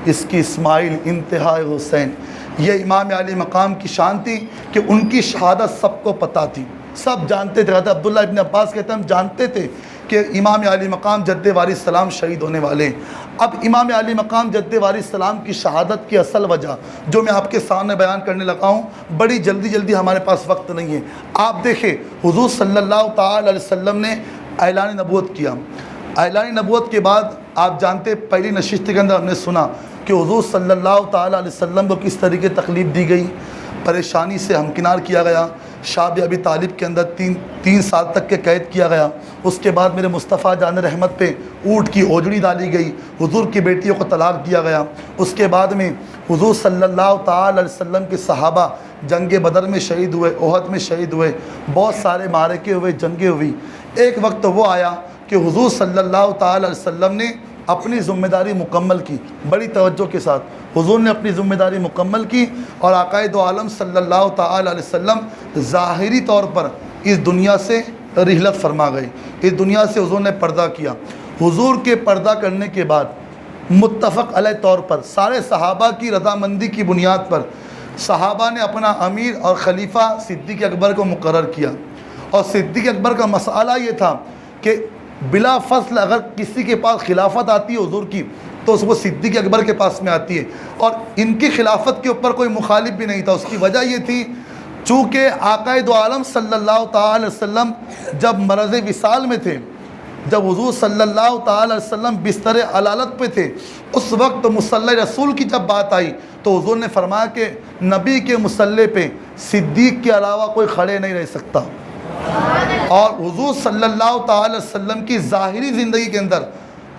اس کی اسماعیل انتہا حسین۔ یہ امام علی مقام کی شان تھی کہ ان کی شہادت سب کو پتہ تھی، سب جانتے تھے۔ حضرت عبداللہ ابن عباس کہتے ہیں ہم جانتے تھے کہ امام علی مقام جد وارث سلام شہید ہونے والے ہیں۔ اب امام علی مقام جد وارث سلام کی شہادت کی اصل وجہ جو میں آپ کے سامنے بیان کرنے لگا ہوں، بڑی جلدی ہمارے پاس وقت نہیں ہے۔ آپ دیکھیں حضور صلی اللہ تعالی علیہ وسلم نے اعلان نبوت کیا۔ اعلان نبوت کے بعد آپ جانتے پہلی نشست کے اندر ہم نے سنا کہ حضور صلی اللہ تعالی علیہ وسلم کو کس طریقے تکلیف دی گئی، پریشانی سے ہمکنار کیا گیا، شاب ابی طالب کے اندر تین سال تک کے قید کیا گیا۔ اس کے بعد میرے مصطفیٰ جان رحمت پہ اونٹ کی اوجڑی ڈالی گئی، حضور کی بیٹیوں کو طلاق دیا گیا۔ اس کے بعد میں حضور صلی اللہ تعالی علیہ وسلم کے صحابہ جنگ بدر میں شہید ہوئے، احد میں شہید ہوئے، بہت سارے معرکے ہوئے، جنگیں ہوئی۔ ایک وقت وہ آیا کہ حضور صلی اللہ تعالی علیہ وسلم نے اپنی ذمہ داری مکمل کی، بڑی توجہ کے ساتھ حضور نے اپنی ذمہ داری مکمل کی، اور آقا دو عالم صلی اللہ تعالی علیہ وسلم ظاہری طور پر اس دنیا سے رحلت فرما گئے، اس دنیا سے حضور نے پردہ کیا۔ حضور کے پردہ کرنے کے بعد متفق علیہ طور پر سارے صحابہ کی رضامندی کی بنیاد پر صحابہ نے اپنا امیر اور خلیفہ صدیق اکبر کو مقرر کیا، اور صدیق اکبر کا مسئلہ یہ تھا کہ بلا فصل اگر کسی کے پاس خلافت آتی ہے حضور کی تو وہ صدیق اکبر کے پاس میں آتی ہے، اور ان کی خلافت کے اوپر کوئی مخالف بھی نہیں تھا۔ اس کی وجہ یہ تھی چونکہ آقا دو عالم صلی اللہ تعالی وسلم جب مرض وصال میں تھے، جب حضور صلی اللہ تعالی وسلم بستر علالت پہ تھے، اس وقت مصلی رسول کی جب بات آئی تو حضور نے فرمایا کہ نبی کے مصلی پہ صدیق کے علاوہ کوئی کھڑے نہیں رہ سکتا۔ اور حضور صلی اللہ تعالی وسلم کی ظاہری زندگی کے اندر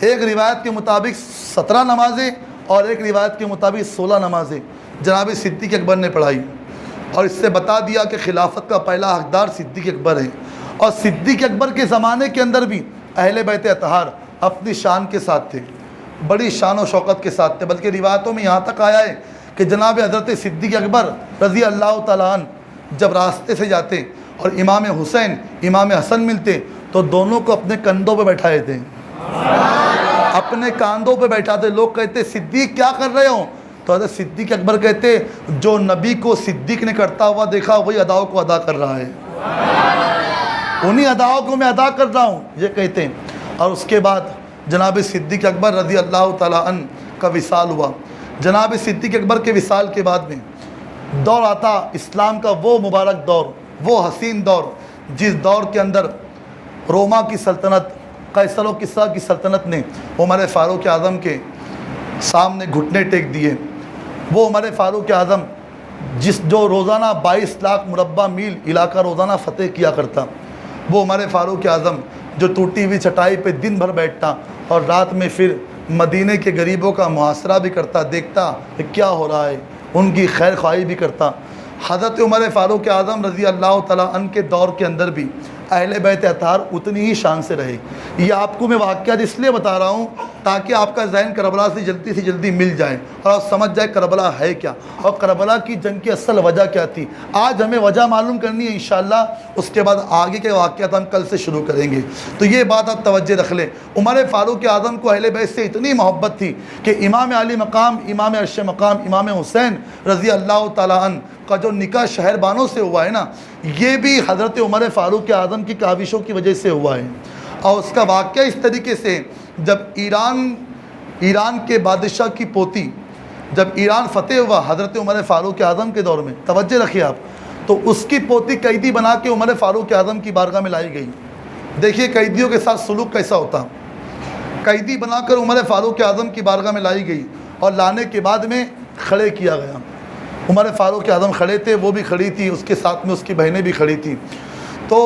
ایک روایت کے مطابق 17 نمازیں اور ایک روایت کے مطابق 16 نمازیں جناب صدیق اکبر نے پڑھائی، اور اس سے بتا دیا کہ خلافت کا پہلا حقدار صدیق اکبر ہے۔ اور صدیق اکبر کے زمانے کے اندر بھی اہل بیت اطہار اپنی شان کے ساتھ تھے، بڑی شان و شوکت کے ساتھ تھے، بلکہ روایتوں میں یہاں تک آیا ہے کہ جناب حضرت صدیق اکبر رضی اللہ تعالیٰ عنہ جب راستے سے جاتے اور امام حسین امام حسن ملتے تو دونوں کو اپنے کندھوں پہ بیٹھائے تھے، اپنے کاندھوں پہ بیٹھاتے۔ لوگ کہتے صدیق کیا کر رہے ہو؟ تو حضرت صدیق اکبر کہتے جو نبی کو صدیق نے کرتا ہوا دیکھا وہی اداؤں کو ادا کر رہا ہے، انہی اداؤں کو میں ادا کر رہا ہوں، یہ کہتے ہیں۔ اور اس کے بعد جناب صدیق اکبر رضی اللہ تعالیٰ عنہ کا وصال ہوا۔ جناب صدیق اکبر کے وصال کے بعد میں دور آتا اسلام کا وہ مبارک دور، وہ حسین دور، جس دور کے اندر روما کی سلطنت، قیصر و کسریٰ کی سلطنت نے عمر فاروق اعظم کے سامنے گھٹنے ٹیک دیے۔ وہ عمر فاروق اعظم جو روزانہ 22 لاکھ مربع میل علاقہ روزانہ فتح کیا کرتا، وہ عمر فاروق اعظم جو ٹوٹی ہوئی چٹائی پہ دن بھر بیٹھتا اور رات میں پھر مدینے کے غریبوں کا محاصرہ بھی کرتا، دیکھتا کہ کیا ہو رہا ہے، ان کی خیر خواہی بھی کرتا۔ حضرت عمر فاروق اعظم رضی اللہ تعالیٰ عنہ کے دور کے اندر بھی اہل بیت اطہار اتنی ہی شان سے رہے۔ یہ آپ کو میں واقعات اس لیے بتا رہا ہوں تاکہ آپ کا ذہن کربلا سے جلدی مل جائے اور آپ سمجھ جائے کربلا ہے کیا اور کربلا کی جنگ کی اصل وجہ کیا تھی۔ آج ہمیں وجہ معلوم کرنی ہے انشاءاللہ، اس کے بعد آگے کے واقعات ہم کل سے شروع کریں گے۔ تو یہ بات آپ توجہ رکھ لیں، عمر فاروق اعظم کو اہل بیت سے اتنی محبت تھی کہ امام علی مقام، امام عرش مقام، امام حسین رضی اللہ تعالیٰ عنہ کا جو نکاح شہر بانوں سے ہوا ہے نا، یہ بھی حضرت عمر فاروق اعظم کی کاوشوں کی وجہ سے ہوا ہے۔ اور اس کا واقعہ اس طریقے سے، جب ایران کے بادشاہ کی پوتی، جب ایران فتح ہوا حضرت عمر فاروق اعظم کے دور میں، توجہ رکھیے آپ، تو اس کی پوتی قیدی بنا کے عمر فاروق اعظم کی بارگاہ میں لائی گئی۔ دیکھیے قیدیوں کے ساتھ سلوک کیسا ہوتا۔ قیدی بنا کر عمر فاروق اعظم کی بارگاہ میں لائی گئی اور لانے کے بعد میں کھڑے کیا گیا۔ عمر فاروق اعظم کھڑے تھے، وہ بھی کھڑی تھی، اس کے ساتھ میں اس کی بہنیں بھی کھڑی تھیں۔ تو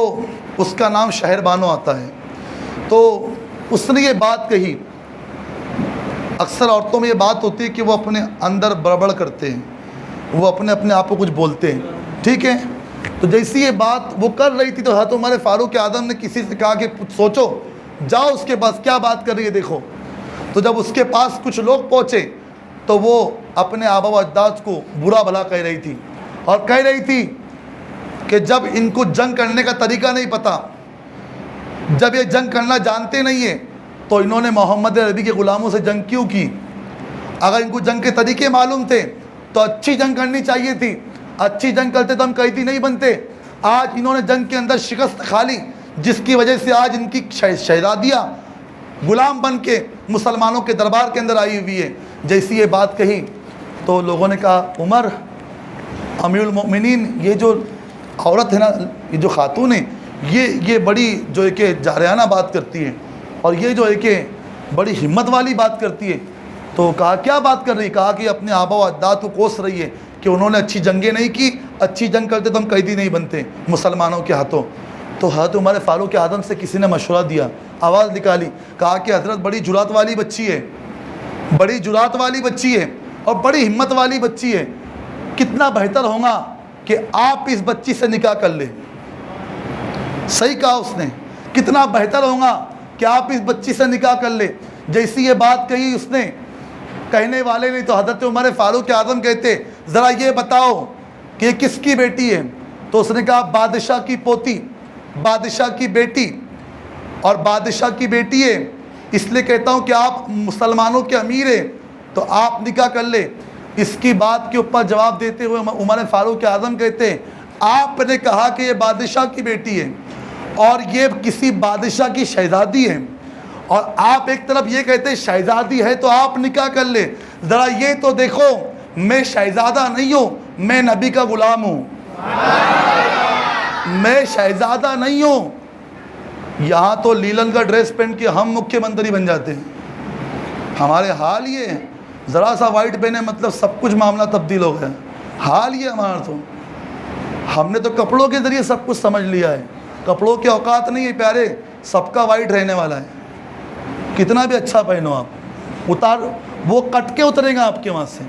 اس کا نام شہر بانو آتا ہے۔ تو اس نے یہ بات کہی، اکثر عورتوں میں یہ بات ہوتی ہے کہ وہ اپنے اندر بڑبڑ کرتے ہیں، وہ اپنے آپ کو کچھ بولتے ہیں، ٹھیک ہے۔ تو جیسی یہ بات وہ کر رہی تھی تو حضرت عمر فاروق اعظم نے کسی سے کہا کہ سوچو، جاؤ اس کے پاس کیا بات کر رہی ہے دیکھو۔ تو جب اس کے پاس کچھ لوگ پہنچے تو وہ اپنے آبا و اجداد کو برا بھلا کہہ رہی تھی، اور کہہ رہی تھی کہ جب ان کو جنگ کرنے کا طریقہ نہیں پتہ، جب یہ جنگ کرنا جانتے نہیں ہیں تو انہوں نے محمد عربی کے غلاموں سے جنگ کیوں کی؟ اگر ان کو جنگ کے طریقے معلوم تھے تو اچھی جنگ کرنی چاہیے تھی، اچھی جنگ کرتے تو ہم قیدی نہیں بنتے۔ آج انہوں نے جنگ کے اندر شکست کھا لی، جس کی وجہ سے آج ان کی شہزادیاں غلام بن کے مسلمانوں کے دربار کے اندر آئی ہوئی ہے۔ جیسی یہ بات کہی تو لوگوں نے کہا عمر امیر المؤمنین، یہ جو عورت ہے نا، یہ جو خاتون ہے، یہ بڑی جو ہے کہ جارحانہ بات کرتی ہے، اور یہ جو ہے کہ بڑی ہمت والی بات کرتی ہے۔ تو کہا کیا بات کر رہی؟ کہا کہ اپنے آبا و اجداد کو کوس رہی ہے کہ انہوں نے اچھی جنگیں نہیں کی، اچھی جنگ کرتے تو ہم قیدی نہیں بنتے مسلمانوں کے ہاتھوں۔ تو حضرت عمر فاروق اعظم سے کسی نے مشورہ دیا، آواز نکالی، کہا کہ حضرت بڑی جرات والی بچی ہے، بڑی جرات والی بچی ہے اور بڑی ہمت والی بچی ہے، کتنا بہتر ہوگا کہ آپ اس بچی سے نکاح کر لیں۔ صحیح کہا اس نے، کتنا بہتر ہوگا کہ آپ اس بچی سے نکاح کر لیں۔ جیسی یہ بات کہی اس نے، کہنے والے نہیں تو حضرت عمر فاروق اعظم کہتے ذرا یہ بتاؤ کہ یہ کس کی بیٹی ہے؟ تو اس نے کہا بادشاہ کی پوتی، بادشاہ کی بیٹی، اور بادشاہ کی بیٹی ہے، اس لیے کہتا ہوں کہ آپ مسلمانوں کے امیر ہیں تو آپ نکاح کر لیں۔ اس کی بات کے اوپر جواب دیتے ہوئے عمر فاروق اعظم کہتے ہیں آپ نے کہا کہ یہ بادشاہ کی بیٹی ہے اور یہ کسی بادشاہ کی شہزادی ہے، اور آپ ایک طرف یہ کہتے ہیں شہزادی ہے تو آپ نکاح کر لیں۔ ذرا یہ تو دیکھو، میں شہزادہ نہیں ہوں، میں نبی کا غلام ہوں، میں شہزادہ نہیں ہوں۔ یہاں تو لیلن کا ڈریس پہن کے ہم مکھیہ منتری بن جاتے ہیں، ہمارے حال یہ ہے، ذرا سا وائٹ پہنے مطلب سب کچھ معاملہ تبدیل ہو گیا، حال یہ ہمارا۔ تو ہم نے تو کپڑوں کے ذریعے سب کچھ سمجھ لیا ہے، کپڑوں کے اوقات نہیں ہے پیارے، سب کا وائٹ رہنے والا ہے، کتنا بھی اچھا پہنو آپ، وہ کٹ کے اترے گا آپ کے وہاں سے،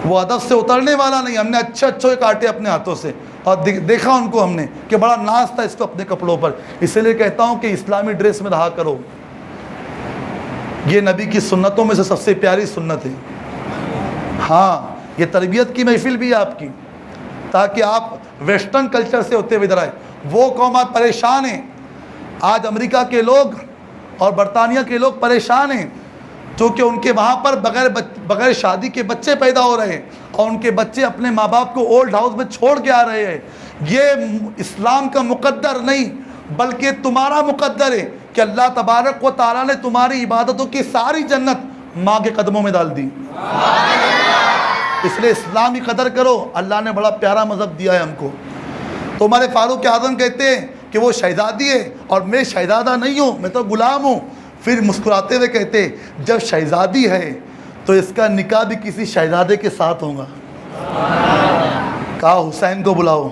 وہ ادب سے اترنے والا نہیں۔ ہم نے اچھے کاٹے اپنے ہاتھوں سے اور دیکھا ان کو ہم نے کہ بڑا ناز تھا اس کو اپنے کپڑوں پر۔ اسی لیے کہتا ہوں کہ اسلامی ڈریس میں رہا کرو، یہ نبی کی سنتوں میں سے سب سے پیاری سنت ہے۔ ہاں، یہ تربیت کی محفل بھی ہے آپ کی، تاکہ آپ ویسٹرن کلچر سے ہوتے ہوئے ادھر آئے۔ وہ قوم آج پریشان ہیں، آج امریکہ کے لوگ اور برطانیہ کے لوگ پریشان ہیں، کیونکہ ان کے وہاں پر بغیر شادی کے بچے پیدا ہو رہے ہیں اور ان کے بچے اپنے ماں باپ کو اولڈ ہاؤس میں چھوڑ کے آ رہے ہیں۔ یہ اسلام کا مقدر نہیں بلکہ تمہارا مقدر ہے کہ اللہ تبارک و تعالیٰ نے تمہاری عبادتوں کی ساری جنت ماں کے قدموں میں ڈال دی۔ اس لیے اسلامی قدر کرو، اللہ نے بڑا پیارا مذہب دیا ہے ہم کو۔ تو ہمارے فاروق اعظم کہتے ہیں کہ وہ شہزادی ہے اور میں شہزادہ نہیں ہوں، میں تو غلام ہوں۔ پھر مسکراتے ہوئے کہتے جب شہزادی ہے تو اس کا نکاح بھی کسی شہزادے کے ساتھ ہوگا۔ کہا حسین کو بلاؤ۔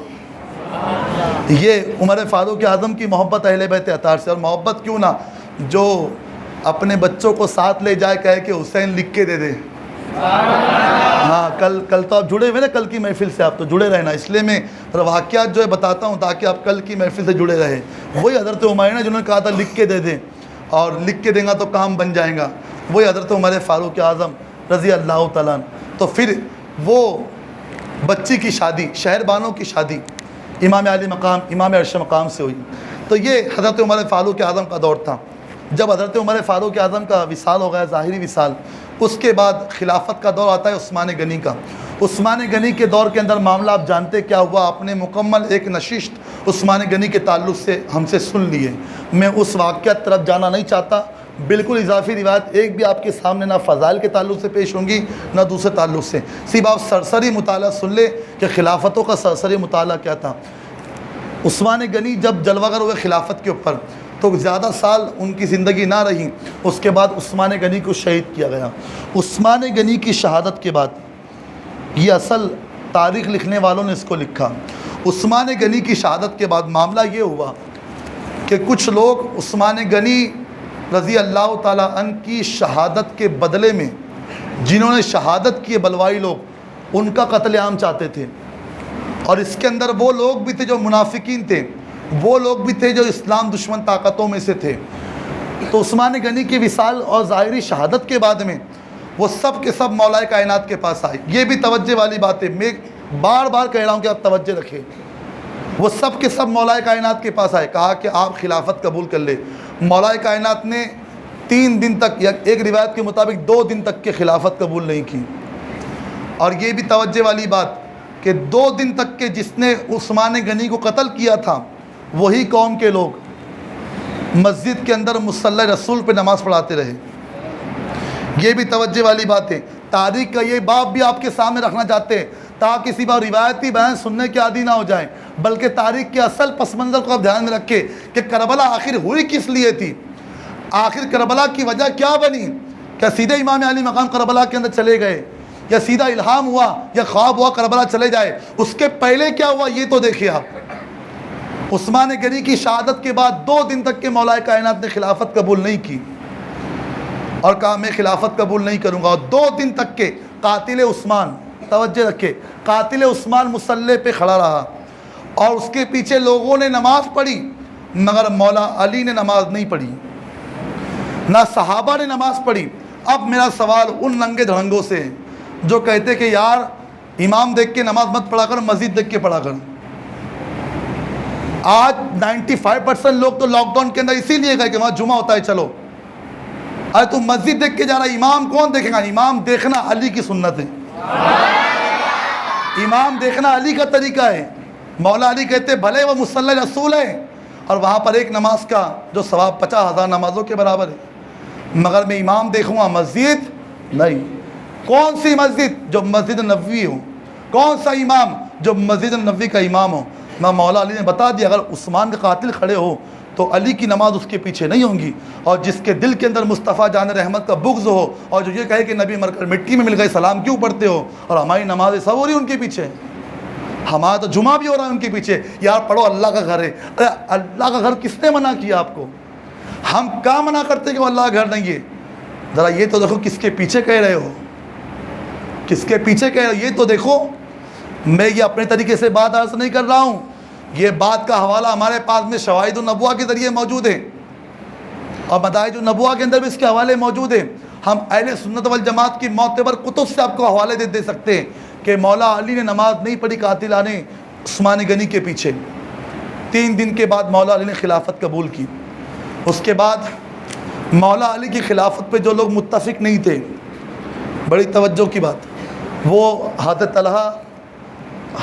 یہ عمر فاروق اعظم کی محبت اہل بیت اطہار سے، اور محبت کیوں نہ، جو اپنے بچوں کو ساتھ لے جائے کہے کہ حسین لکھ کے دے دے۔ ہاں، کل تو آپ جڑے ہوئے نا، کل کی محفل سے آپ تو جڑے رہنا، اس لیے میں واقعات جو ہے بتاتا ہوں تاکہ آپ کل کی محفل سے جڑے رہے۔ وہی حضرت عمر نا جنہوں نے کہا تھا لکھ کے دے دیں، اور لکھ کے دیں گا تو کام بن جائے گا۔ وہی حضرت عمر فاروق اعظم رضی اللہ تعالیٰ عنہ۔ تو پھر وہ بچی کی شادی، شہر بانوں کی شادی امام علی مقام، امام عرش مقام سے ہوئی۔ تو یہ حضرت عمر فاروق اعظم کا دور تھا۔ جب حضرت عمر فاروق اعظم کا وصال ہو گیا، ظاہری وصال، اس کے بعد خلافت کا دور آتا ہے عثمان غنی کا۔ عثمان غنی کے دور کے اندر معاملہ آپ جانتے کیا ہوا، آپ نے مکمل ایک نشست عثمان غنی کے تعلق سے ہم سے سن لیے۔ میں اس واقعہ طرف جانا نہیں چاہتا، بالکل اضافی روایت ایک بھی آپ کے سامنے نہ فضائل کے تعلق سے پیش ہوں گی نہ دوسرے تعلق سے، صرف آپ سرسری مطالعہ سن لیں کہ خلافتوں کا سرسری مطالعہ کیا تھا۔ عثمان غنی جب جلوہ گر ہوئے خلافت کے اوپر تو زیادہ سال ان کی زندگی نہ رہی، اس کے بعد عثمان غنی کو شہید کیا گیا۔ عثمان غنی کی شہادت کے بعد، یہ اصل تاریخ لکھنے والوں نے اس کو لکھا، عثمان غنی کی شہادت کے بعد معاملہ یہ ہوا کہ کچھ لوگ عثمان غنی رضی اللہ تعالیٰ عنہ کی شہادت کے بدلے میں، جنہوں نے شہادت کی بلوائی لوگ، ان کا قتل عام چاہتے تھے۔ اور اس کے اندر وہ لوگ بھی تھے جو منافقین تھے، وہ لوگ بھی تھے جو اسلام دشمن طاقتوں میں سے تھے۔ تو عثمان غنی کی وصال اور ظاہری شہادت کے بعد میں وہ سب کے سب مولا کائنات کے پاس آئے۔ یہ بھی توجہ والی بات ہے، میں بار بار کہہ رہا ہوں کہ آپ توجہ رکھیں۔ وہ سب کے سب مولا کائنات کے پاس آئے، کہا کہ آپ خلافت قبول کر لیں۔ مولا کائنات نے 3 دن تک، یا ایک روایت کے مطابق 2 دن تک کے خلافت قبول نہیں کی۔ اور یہ بھی توجہ والی بات کہ 2 دن تک کے جس نے عثمان غنی کو قتل کیا تھا، وہی قوم کے لوگ مسجد کے اندر مصلی رسول پہ نماز پڑھاتے رہے۔ یہ بھی توجہ والی بات ہے۔ تاریخ کا یہ باب بھی آپ کے سامنے رکھنا چاہتے ہیں تاکہ کسی بار روایتی بیان سننے کے عادی نہ ہو جائیں، بلکہ تاریخ کے اصل پس منظر کو آپ دھیان میں رکھیں کہ کربلا آخر ہوئی کس لیے تھی، آخر کربلا کی وجہ کیا بنی۔ کیا سیدھے امام علی مقام کربلا کے اندر چلے گئے، یا سیدھا الہام ہوا یا خواب ہوا کربلا چلے جائے؟ اس کے پہلے کیا ہوا یہ تو دیکھیے آپ۔ عثمان غنی کی شہادت کے بعد 2 دن تک کے مولا کائنات نے خلافت قبول نہیں کی اور کہا میں خلافت قبول نہیں کروں گا۔ اور 2 دن تک کے قاتل عثمان، توجہ رکھے، قاتل عثمان مصلی پہ کھڑا رہا اور اس کے پیچھے لوگوں نے نماز پڑھی، مگر مولا علی نے نماز نہیں پڑھی، نہ صحابہ نے نماز پڑھی۔ اب میرا سوال ان ننگے دھڑنگوں سے ہے جو کہتے کہ یار امام دیکھ کے نماز مت پڑھا کر، مسجد دیکھ کے پڑھا کر۔ آج 95% لوگ تو لاک ڈاؤن کے اندر اسی لیے گئے کہ وہاں جمعہ ہوتا ہے، چلو۔ ارے تم مسجد دیکھ کے جا رہا، امام کون دیکھے گا؟ امام دیکھنا علی کی سنت ہے، امام دیکھنا علی کا طریقہ ہے۔ مولا علی کہتے بھلے وہ مصلی رسول ہے اور وہاں پر ایک نماز کا جو ثواب 50,000 نمازوں کے برابر ہے، مگر میں امام دیکھوں گا، مسجد نہیں۔ کون سی مسجد؟ جو مسجد نبوی ہو۔ کون سا امام؟ جو مسجد نبوی کا امام ہو۔ مولا علی نے بتا دیا اگر عثمان کے قاتل کھڑے ہو تو علی کی نماز اس کے پیچھے نہیں ہوں گی، اور جس کے دل کے اندر مصطفیٰ جان رحمت کا بغض ہو اور جو یہ کہے کہ نبی مر کر مٹی میں مل گئے، سلام کیوں پڑھتے ہو؟ اور ہماری نمازیں سب ہو رہی ان کے پیچھے، ہمارا تو جمعہ بھی ہو رہا ہے ان کے پیچھے۔ یار پڑھو، اللہ کا گھر ہے۔ ارے اللہ کا گھر کس نے منع کیا آپ کو؟ ہم کیا منع کرتے کہ وہ اللہ کا گھر نہیں ہے؟ ذرا یہ تو دیکھو کس کے پیچھے کہہ رہے ہو، کس کے پیچھے کہہ رہے ہو، یہ تو دیکھو۔ میں یہ اپنے طریقے سے بات عرض نہیں کر رہا ہوں، یہ بات کا حوالہ ہمارے پاس میں شواہد النبوہ کے ذریعے موجود ہے اور مدارج النبوہ کے اندر بھی اس کے حوالے موجود ہیں۔ ہم اہل سنت والجماعت کی معتبر کتب سے آپ کو حوالے دے سکتے ہیں کہ مولا علی نے نماز نہیں پڑھی قاتلانے عثمان غنی کے پیچھے۔ 3 دن کے بعد مولا علی نے خلافت قبول کی۔ اس کے بعد مولا علی کی خلافت پہ جو لوگ متفق نہیں تھے، بڑی توجہ کی بات، وہ حضرت طلحہ،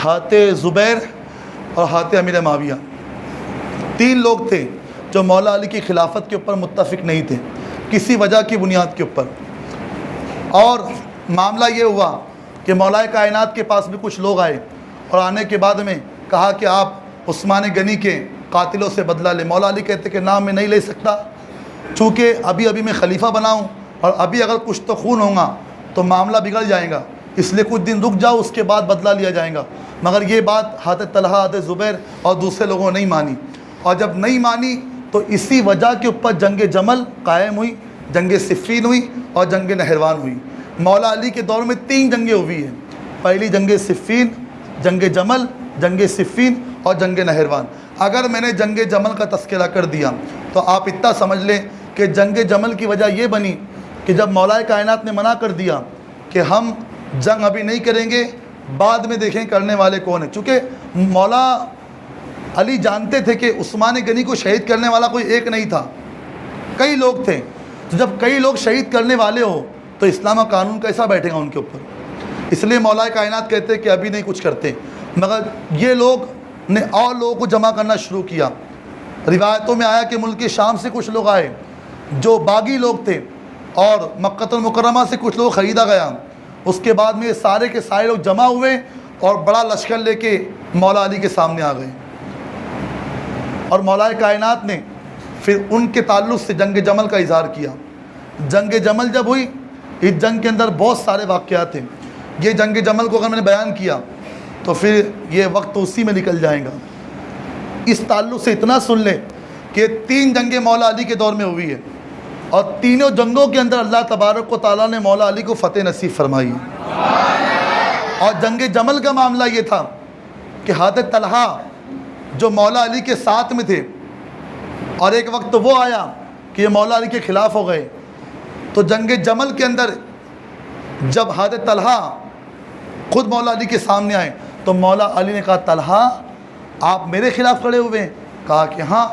حضرت زبیر اور حضرت امیر معاویہ، 3 لوگ تھے جو مولا علی کی خلافت کے اوپر متفق نہیں تھے کسی وجہ کی بنیاد کے اوپر۔ اور معاملہ یہ ہوا کہ مولا کائنات کے پاس بھی کچھ لوگ آئے اور آنے کے بعد میں کہا کہ آپ عثمان غنی کے قاتلوں سے بدلہ لیں۔ مولا علی کہتے کہ نہ میں نہیں لے سکتا، چونکہ ابھی میں خلیفہ بنا ہوں اور ابھی اگر کچھ تو خون ہوگا تو معاملہ بگڑ جائے گا، اس لیے کچھ دن رک جاؤ، اس کے بعد بدلہ لیا جائے گا۔ مگر یہ بات حضرت طلحہ، حضرت زبیر اور دوسرے لوگوں نے نہیں مانی، اور جب نہیں مانی تو اسی وجہ کے اوپر جنگ جمل قائم ہوئی، جنگ صفین ہوئی اور جنگ نہروان ہوئی۔ مولا علی کے دور میں 3 جنگیں ہوئی ہیں، پہلی جنگ صفین، جنگ جمل، جنگ صفین اور جنگ نہروان۔ اگر میں نے جنگ جمل کا تذکرہ کر دیا تو آپ اتنا سمجھ لیں کہ جنگ جمل کی وجہ یہ بنی کہ جب مولا کائنات نے منع کر دیا کہ ہم جنگ ابھی نہیں کریں گے، بعد میں دیکھیں کرنے والے کون ہیں، چونکہ مولا علی جانتے تھے کہ عثمان غنی کو شہید کرنے والا کوئی ایک نہیں تھا، کئی لوگ تھے. تو جب کئی لوگ شہید کرنے والے ہو تو اسلام کا قانون کیسا بیٹھے گا ان کے اوپر؟ اس لیے مولا کائنات کہتے کہ ابھی نہیں کچھ کرتے. مگر یہ لوگ نے اور لوگوں کو جمع کرنا شروع کیا. روایتوں میں آیا کہ ملک شام سے کچھ لوگ آئے جو باغی لوگ تھے، اور مکہ المکرمہ سے کچھ لوگ خریدا گیا. اس کے بعد میں یہ سارے کے سارے لوگ جمع ہوئے اور بڑا لشکر لے کے مولا علی کے سامنے آ گئے. اور مولا کائنات نے پھر ان کے تعلق سے جنگ جمل کا اظہار کیا. جنگ جمل جب ہوئی، اس جنگ کے اندر بہت سارے واقعات تھے. یہ جنگ جمل کو اگر میں نے بیان کیا تو پھر یہ وقت اسی میں نکل جائے گا. اس تعلق سے اتنا سن لیں کہ 3 جنگیں مولا علی کے دور میں ہوئی ہے، اور تینوں جنگوں کے اندر اللہ تبارک و تعالیٰ نے مولا علی کو فتح نصیب فرمائی. اور جنگ جمل کا معاملہ یہ تھا کہ حضرت طلحہ جو مولا علی کے ساتھ میں تھے، اور ایک وقت وہ آیا کہ یہ مولا علی کے خلاف ہو گئے. تو جنگ جمل کے اندر جب حضرت طلحہ خود مولا علی کے سامنے آئے تو مولا علی نے کہا طلحہ آپ میرے خلاف کھڑے ہوئے ہیں؟ کہا کہ ہاں.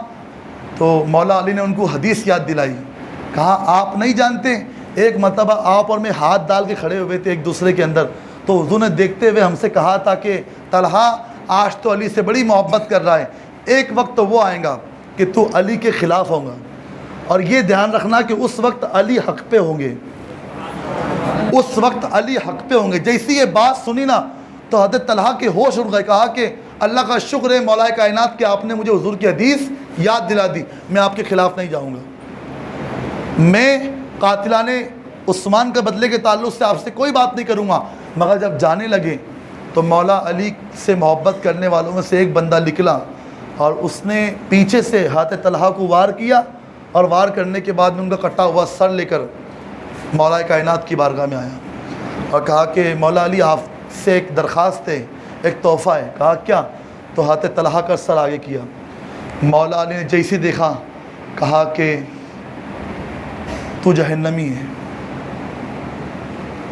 تو مولا علی نے ان کو حدیث یاد دلائی. کہا آپ نہیں جانتے ایک مرتبہ آپ اور میں ہاتھ ڈال کے کھڑے ہوئے تھے ایک دوسرے کے اندر، تو حضور نے دیکھتے ہوئے ہم سے کہا تھا کہ طلحہ آج تو علی سے بڑی محبت کر رہا ہے، ایک وقت تو وہ آئے گا کہ تو علی کے خلاف ہوگا. اور یہ دھیان رکھنا کہ اس وقت علی حق پہ ہوں گے، اس وقت علی حق پہ ہوں گے. جیسی یہ بات سنی نا تو حضرت طلحہ کے ہوش اڑ گئے. کہا کہ اللہ کا شکر ہے مولا کائنات کہ آپ نے مجھے حضور کی حدیث یاد دلا دی، میں آپ کے خلاف نہیں جاؤں گا. میں قاتلان عثمان کے بدلے کے تعلق سے آپ سے کوئی بات نہیں کروں گا. مگر جب جانے لگے تو مولا علی سے محبت کرنے والوں میں سے ایک بندہ نکلا اور اس نے پیچھے سے حضرت طلحہ کو وار کیا، اور وار کرنے کے بعد میں ان کا کٹا ہوا سر لے کر مولا کائنات کی بارگاہ میں آیا اور کہا کہ مولا علی آپ سے ایک درخواست ہے، ایک تحفہ ہے. کہا کیا؟ تو حضرت طلحہ کا سر آگے کیا. مولا علی نے جیسے دیکھا کہا کہ تو جہنمی ہے،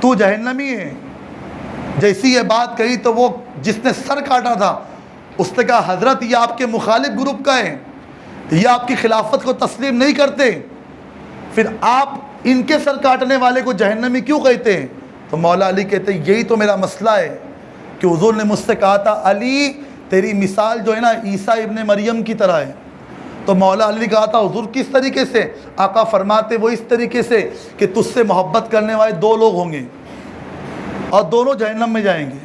تو جہنمی ہے. جیسی یہ بات کہی تو وہ جس نے سر کاٹا تھا اس نے کہا حضرت یہ آپ کے مخالف گروپ کا ہے، یہ آپ کی خلافت کو تسلیم نہیں کرتے، پھر آپ ان کے سر کاٹنے والے کو جہنمی کیوں کہتے ہیں؟ تو مولا علی کہتے ہیں یہی تو میرا مسئلہ ہے کہ حضور نے مجھ سے کہا تھا علی تیری مثال جو ہے نا عیسیٰ ابن مریم کی طرح ہے. تو مولا علی نے کہا تھا حضور کس طریقے سے؟ آقا فرماتے وہ اس طریقے سے کہ تجھ سے محبت کرنے والے 2 لوگ ہوں گے اور دونوں جہنم میں جائیں گے.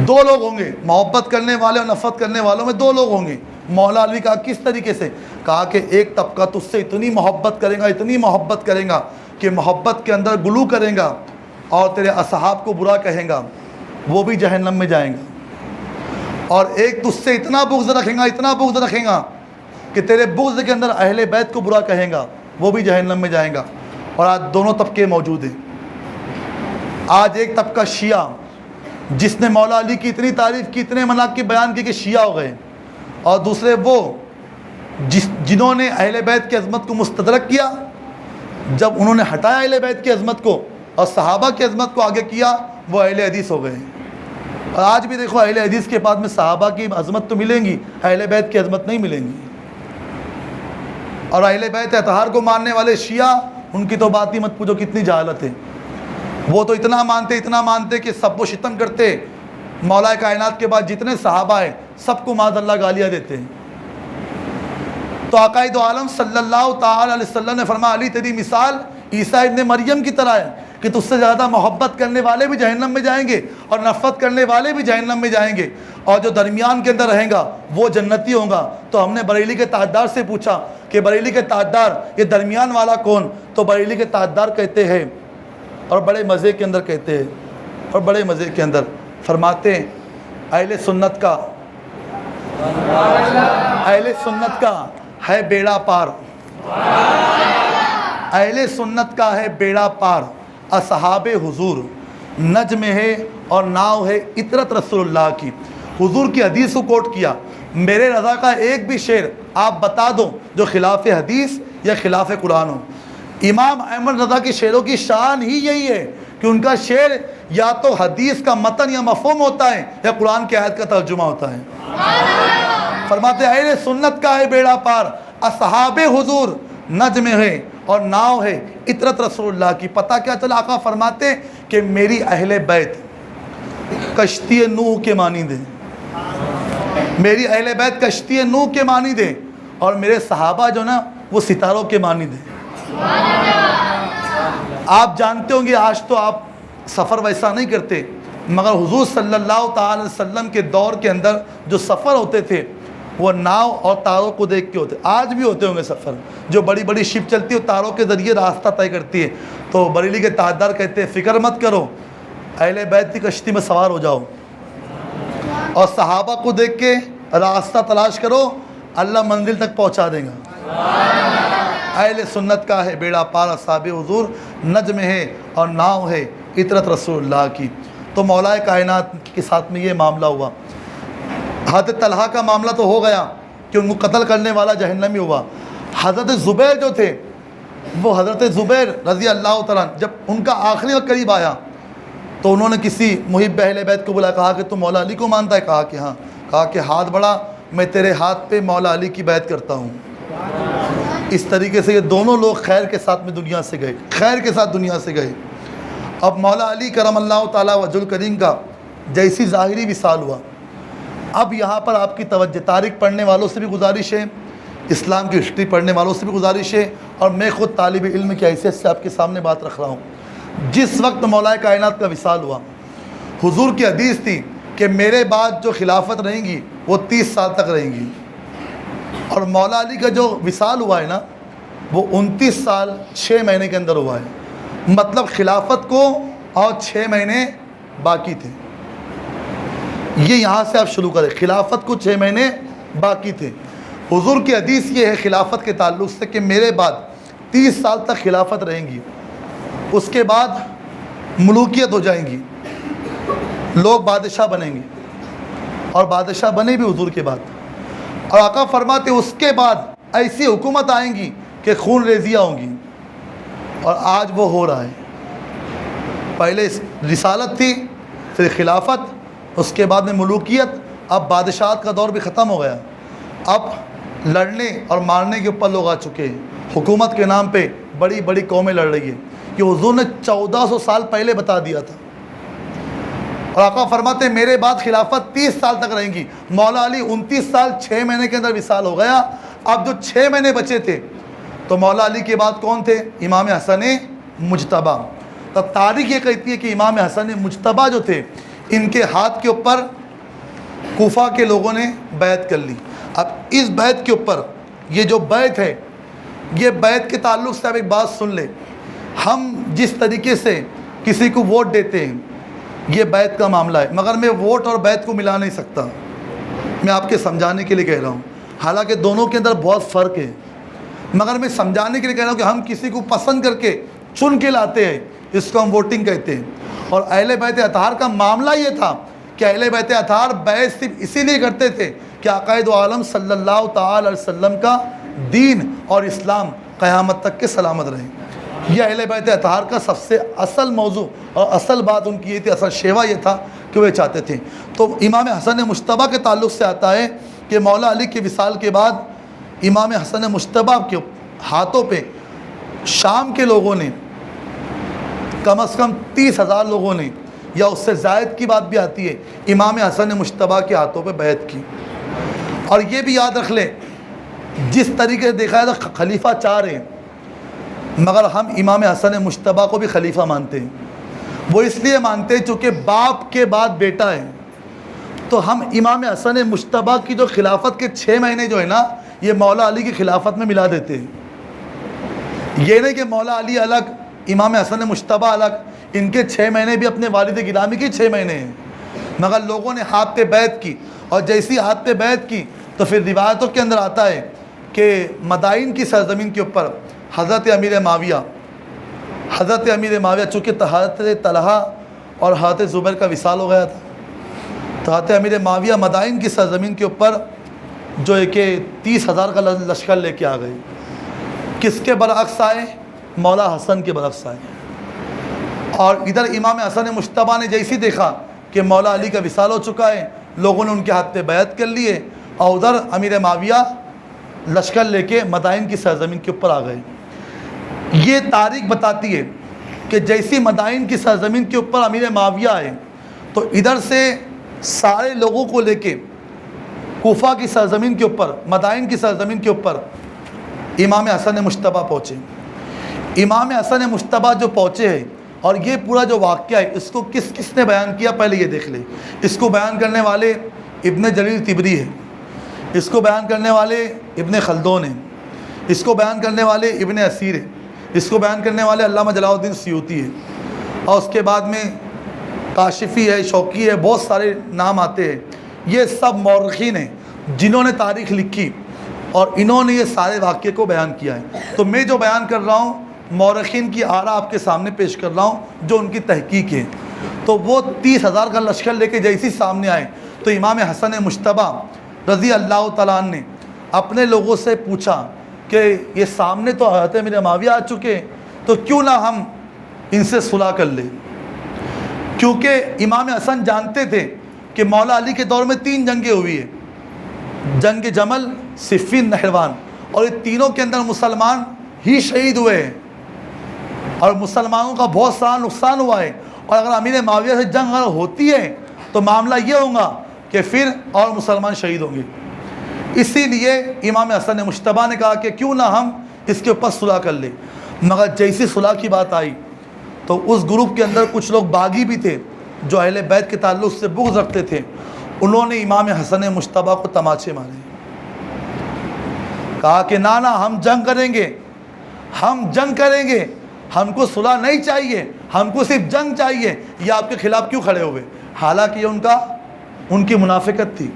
2 لوگ ہوں گے، محبت کرنے والے اور نفرت کرنے والوں میں 2 لوگ ہوں گے. مولا علی کہا کس طریقے سے؟ کہا کہ ایک طبقہ تجھ سے اتنی محبت کرے گا، اتنی محبت کرے گا کہ محبت کے اندر غلو کرے گا اور تیرے اصحاب کو برا کہے گا، وہ بھی جہنم میں جائیں گا. اور ایک تجھ سے اتنا بغض رکھے گا، اتنا بغض رکھے گا کہ تیرے بغض کے اندر اہل بیت کو برا کہے گا، وہ بھی جہنم میں جائیں گا. اور آج دونوں طبقے موجود ہیں. آج ایک طبقہ شیعہ جس نے مولا علی کی اتنی تعریف کی، اتنے مناقب بیان کی کہ شیعہ ہو گئے، اور دوسرے وہ جنہوں نے اہل بیت کی عظمت کو مستدرک کیا. جب انہوں نے ہٹایا اہل بیت کی عظمت کو اور صحابہ کی عظمت کو آگے کیا، وہ اہل حدیث ہو گئے. اور آج بھی دیکھو اہل حدیث کے بعد میں صحابہ کی عظمت تو ملیں گی، اہل بیت کی عظمت نہیں ملیں گی. اور اہل بیت اطہار کو ماننے والے شیعہ، ان کی تو بات ہی مت پوچھو کتنی جہالت ہے. وہ تو اتنا مانتے کہ سب و شتم کرتے، مولا کائنات کے بعد جتنے صحابہ ہیں سب کو معاذ اللہ گالیاں دیتے ہیں. تو آقا دو عالم صلی اللہ تعالی علیہ وسلم نے فرمایا علی تیری مثال عیسیٰ ابن مریم کی طرح ہے کہ تجھ سے زیادہ محبت کرنے والے بھی جہنم میں جائیں گے اور نفرت کرنے والے بھی جہنم میں جائیں گے، اور جو درمیان کے اندر رہیں گا وہ جنتی ہوگا. تو ہم نے بریلی کے تاجدار سے پوچھا کہ بریلی کے تاجدار یہ درمیان والا کون؟ تو بریلی کے تاجدار کہتے ہیں اور بڑے مزے کے اندر کہتے ہیں اور بڑے مزے کے اندر فرماتے ہیں اہل سنت کا ہے بیڑا پار، اہل سنت کا ہے بیڑا پار، اصحاب حضور نجم ہے اور ناؤ ہے اطرت رسول اللہ کی. حضور کی حدیث کو کوٹ کیا. میرے رضا کا ایک بھی شعر آپ بتا دو جو خلاف حدیث یا خلاف قرآن ہو۔ امام احمد رضا کے شعروں کی شان ہی یہی ہے کہ ان کا شعر یا تو حدیث کا متن یا مفہوم ہوتا ہے یا قرآن کی آیت کا ترجمہ ہوتا ہے۔ فرماتے ہیں اہل سنت کا ہے بیڑا پار، اصحاب حضور نجم ہے اور ناؤ ہے اطرت رسول اللہ کی۔ پتہ کیا چلا؟ آقا فرماتے کہ میری اہل بیت کشتی نوح کے مانند ہیں، میری اہل بیت کشتی نوح کے مانند ہیں، اور میرے صحابہ جو نا وہ ستاروں کے مانند ہیں۔ آپ جانتے ہوں گے آج تو آپ سفر ویسا نہیں کرتے، مگر حضور صلی اللہ تعالی وسلم کے دور کے اندر جو سفر ہوتے تھے وہ ناؤ اور تاروں کو دیکھ کے ہوتے، آج بھی ہوتے ہوں گے سفر۔ جو بڑی بڑی شپ چلتی ہے تاروں کے ذریعے راستہ طے کرتی ہے، تو بریلی کے تاجدار کہتے ہیں فکر مت کرو، اہل بیت کی کشتی میں سوار ہو جاؤ اور صحابہ کو دیکھ کے راستہ تلاش کرو، اللہ منزل تک پہنچا دے گا۔ اہل سنت کا ہے بیڑا پار، اصحاب حضور نجم ہے اور ناؤ ہے اطرت رسول اللہ کی۔ تو مولا کائنات کے ساتھ میں یہ معاملہ ہوا۔ حضرت طلحہ کا معاملہ تو ہو گیا کہ ان کو قتل کرنے والا جہنمی ہوا۔ حضرت زبیر جو تھے، وہ حضرت زبیر رضی اللہ تعالیٰ جب ان کا آخری وقت قریب آیا تو انہوں نے کسی محب اہل بیت کو بلایا، کہا کہ تم مولا علی کو مانتا ہے؟ کہا کہ ہاں۔ کہا کہ ہاتھ بڑھا، میں تیرے ہاتھ پہ مولا علی کی بیعت کرتا ہوں۔ اس طریقے سے یہ دونوں لوگ خیر کے ساتھ میں دنیا سے گئے، خیر کے ساتھ دنیا سے گئے۔ اب مولا علی کرم اللہ تعالیٰ وجہ الکریم کا جیسی ظاہری وصال ہوا، اب یہاں پر آپ کی توجہ، تاریخ پڑھنے والوں سے بھی گزارش ہے، اسلام کی ہسٹری پڑھنے والوں سے بھی گزارش ہے، اور میں خود طالب علم کی حیثیت سے آپ کے سامنے بات رکھ رہا ہوں۔ جس وقت مولا کائنات کا وصال ہوا، حضور کی حدیث تھی کہ میرے بعد جو خلافت رہیں گی وہ 30 سال تک رہیں گی، اور مولا علی کا جو وصال ہوا ہے نا وہ 29 سال 6 مہینے کے اندر ہوا ہے، مطلب خلافت کو اور 6 مہینے باقی تھے۔ یہ یہاں سے آپ شروع کریں، خلافت کو 6 مہینے باقی تھے۔ حضور کی حدیث یہ ہے خلافت کے تعلق سے کہ میرے بعد 30 سال تک خلافت رہیں گی، اس کے بعد ملوکیت ہو جائیں گی، لوگ بادشاہ بنیں گے، اور بادشاہ بنے بھی حضور کے بعد۔ اور آقا فرماتے اس کے بعد ایسی حکومت آئیں گی کہ خون ریزیاں ہوں گی، اور آج وہ ہو رہا ہے۔ پہلے رسالت تھی، پھر خلافت، اس کے بعد میں ملوکیت، اب بادشاہت کا دور بھی ختم ہو گیا، اب لڑنے اور مارنے کے اوپر لوگ آ چکے ہیں۔ حکومت کے نام پہ بڑی بڑی قومیں لڑ رہی ہیں، کہ حضور نے 1400 سال پہلے بتا دیا تھا۔ اور آقا فرماتے ہیں میرے بعد خلافت 30 سال تک رہیں گی۔ مولا علی 29 سال 6 مہینے کے اندر وصال ہو گیا۔ اب جو 6 مہینے بچے تھے تو مولا علی کے بعد کون تھے؟ امام حسن مجتبیٰ۔ تب تاریخ یہ کہتی ہے کہ امام حسن مجتبیٰ جو تھے، ان کے ہاتھ کے اوپر کوفہ کے لوگوں نے بیعت کر لی۔ اب اس بیعت کے اوپر یہ جو بیعت ہے، یہ بیعت کے تعلق سے آپ ایک بات سن لیں، ہم جس طریقے سے کسی کو ووٹ دیتے ہیں یہ بیعت کا معاملہ ہے، مگر میں ووٹ اور بیعت کو ملا نہیں سکتا، میں آپ کے سمجھانے کے لیے کہہ رہا ہوں، حالانکہ دونوں کے اندر بہت فرق ہے، مگر میں سمجھانے کے لیے کہہ رہا ہوں کہ ہم کسی کو پسند کر کے چن کے لاتے ہیں، اس کو ہم ووٹنگ کہتے ہیں۔ اور اہل بیت اطہار کا معاملہ یہ تھا کہ اہل بیت اطہار بیعت صرف اسی لیے کرتے تھے کہ عقائد عالم صلی اللہ تعالی علیہ وسلم کا دین اور اسلام قیامت تک کے سلامت رہے۔ یہ اہل بیت اطہار کا سب سے اصل موضوع اور اصل بات ان کی یہ تھی، اصل شیوا یہ تھا کہ وہ چاہتے تھے۔ تو امام حسن مجتبیٰ کے تعلق سے آتا ہے کہ مولا علی کے وصال کے بعد امام حسن مجتبیٰ کے ہاتھوں پہ شام کے لوگوں نے کم از کم 30,000 لوگوں نے، یا اس سے زائد کی بات بھی آتی ہے، امام حسن مجتبیٰ کے ہاتھوں پہ بیعت کی۔ اور یہ بھی یاد رکھ لیں، جس طریقے سے دیکھا ہے تو خلیفہ 4 ہیں، مگر ہم امام حسن مجتبیٰ کو بھی خلیفہ مانتے ہیں۔ وہ اس لیے مانتے ہیں چونکہ باپ کے بعد بیٹا ہے، تو ہم امام حسن مجتبیٰ کی جو خلافت کے 6 مہینے جو ہے نا، یہ مولا علی کی خلافت میں ملا دیتے ہیں۔ یہ نہیں کہ مولا علی الگ، امام حسن مجتبیٰ الگ، ان کے 6 مہینے بھی اپنے والد گرامی کے 6 مہینے ہیں، مگر لوگوں نے ہاتھ پہ بیعت کی، اور جیسی ہاتھ پہ بیعت کی تو پھر روایتوں کے اندر آتا ہے کہ مدائن کی سرزمین کے اوپر حضرت امیر معاویہ چونکہ حضرت طلحہ اور حضرت زبیر کا وصال ہو گیا تھا، تو حضرت امیر معاویہ مدائن کی سرزمین کے اوپر جو ہے کہ 30,000 کا لشکر لے کے آ گئے۔ کس کے برعکس آئے؟ مولا حسن کے برعکس آئے. اور ادھر امام حسن مجتبیٰ نے جیسی دیکھا کہ مولا علی کا وصال ہو چکا ہے، لوگوں نے ان کے ہاتھ پہ بیعت کر لیے، اور ادھر امیر معاویہ لشکر لے کے مدائن کی سرزمین کے اوپر آ گئے. یہ تاریخ بتاتی ہے کہ جیسی مدائن کی سرزمین کے اوپر امیر معاویہ آئے تو ادھر سے سارے لوگوں کو لے کے کوفہ کی سرزمین کے اوپر، مدائن کی سرزمین کے اوپر امام حسن مجتبیٰ پہنچے. امام حسن مجتبیٰ جو پہنچے ہیں، اور یہ پورا جو واقعہ ہے اس کو کس کس نے بیان کیا پہلے یہ دیکھ لیں. اس کو بیان کرنے والے ابن جریر طبری ہے، اس کو بیان کرنے والے ابن خلدون ہیں، اس کو بیان کرنے والے ابن اسیر ہے، اس کو بیان کرنے والے علامہ جلال الدین سیوطی ہے، اور اس کے بعد میں کاشفی ہے، شوقی ہے، بہت سارے نام آتے ہیں. یہ سب مورخین ہیں جنہوں نے تاریخ لکھی اور انہوں نے یہ سارے واقعے کو بیان کیا ہے. تو میں جو بیان کر رہا ہوں مورخین کی آراء آپ کے سامنے پیش کر رہا ہوں جو ان کی تحقیق ہے. تو وہ 30,000 کا لشکر لے کے جیسی سامنے آئے تو امام حسن مجتبیٰ رضی اللہ تعالیٰ عنہ نے اپنے لوگوں سے پوچھا کہ یہ سامنے تو حضرت امیر معاویہ آ چکے، تو کیوں نہ ہم ان سے صلح کر لیں. کیونکہ امام حسن جانتے تھے کہ مولا علی کے دور میں 3 جنگیں ہوئی ہیں، جنگ جمل، صفین، نہروان، اور یہ تینوں کے اندر مسلمان ہی شہید ہوئے ہیں اور مسلمانوں کا بہت سارا نقصان ہوا ہے. اور اگر امیر معاویہ سے جنگ اگر ہوتی ہے تو معاملہ یہ ہوگا کہ پھر اور مسلمان شہید ہوں گے. اسی لیے امام حسن مجتبیٰ نے کہا کہ کیوں نہ ہم اس کے اوپر صلح کر لیں. مگر جیسی صلح کی بات آئی تو اس گروپ کے اندر کچھ لوگ باغی بھی تھے جو اہل بیت کے تعلق سے بغض رکھتے تھے. انہوں نے امام حسن مجتبیٰ کو تماچے مارے، کہا کہ نہ ہم جنگ کریں گے، ہم جنگ کریں گے، ہم کو صلح نہیں چاہیے، ہم کو صرف جنگ چاہیے. یہ آپ کے خلاف کیوں کھڑے ہوئے؟ حالانکہ یہ ان کی منافقت تھی.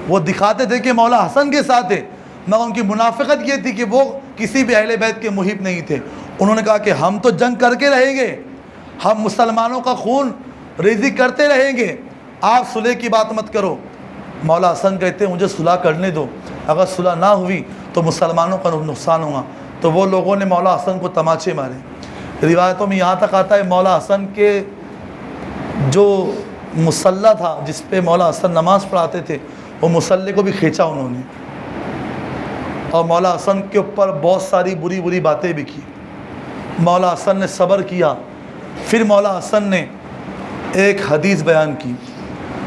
وہ دکھاتے تھے کہ مولا حسن کے ساتھ ہے، مگر ان کی منافقت یہ تھی کہ وہ کسی بھی اہل بیت کے محب نہیں تھے. انہوں نے کہا کہ ہم تو جنگ کر کے رہیں گے، ہم مسلمانوں کا خون ریزی کرتے رہیں گے، آپ صلح کی بات مت کرو. مولا حسن کہتے ہیں مجھے صلح کرنے دو، اگر صلح نہ ہوئی تو مسلمانوں کا نقصان ہوگا. تو وہ لوگوں نے مولا حسن کو تماچے مارے. روایتوں میں یہاں تک آتا ہے مولا حسن کے جو مصلی تھا جس پہ مولا حسن نماز پڑھاتے تھے وہ مصلی کو بھی کھینچا انہوں نے، اور مولا حسن کے اوپر بہت ساری بری بری باتیں بھی کی. مولا حسن نے صبر کیا. پھر مولا حسن نے ایک حدیث بیان کی،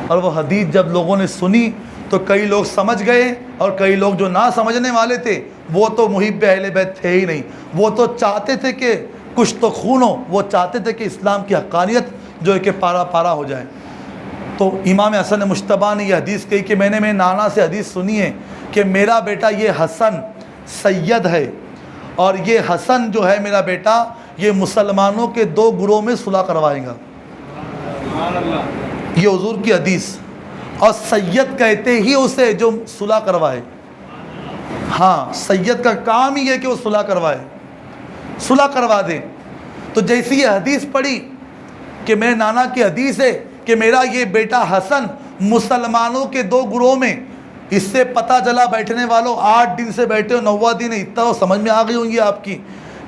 اور وہ حدیث جب لوگوں نے سنی تو کئی لوگ سمجھ گئے اور کئی لوگ جو نہ سمجھنے والے تھے وہ تو محب اہل بیت تھے ہی نہیں. وہ تو چاہتے تھے کہ کچھ تو خون ہو، وہ چاہتے تھے کہ اسلام کی حقانیت جو ہے کہ پارا پارا ہو جائے. تو امام حسن مجتبیٰ نے یہ حدیث کہی کہ میں نے میرے نانا سے حدیث سنی ہے کہ میرا بیٹا یہ حسن سید ہے، اور یہ حسن جو ہے میرا بیٹا یہ مسلمانوں کے 2 گروہ میں صلح کروائے گا. یہ حضور کی حدیث. اور سید کہتے ہی اسے جو صلح کروائے. ہاں، سید کا کام ہی ہے کہ وہ صلح کروائے، صلح کروا دے. تو جیسی یہ حدیث پڑھی کہ میرے نانا کی حدیث ہے کہ میرا یہ بیٹا حسن مسلمانوں کے 2 گروہ میں، اس سے پتہ چلا بیٹھنے والوں 8 دن سے بیٹھے ہو، 9واں دن اتنا سمجھ میں آ گئی ہوں گی آپ کی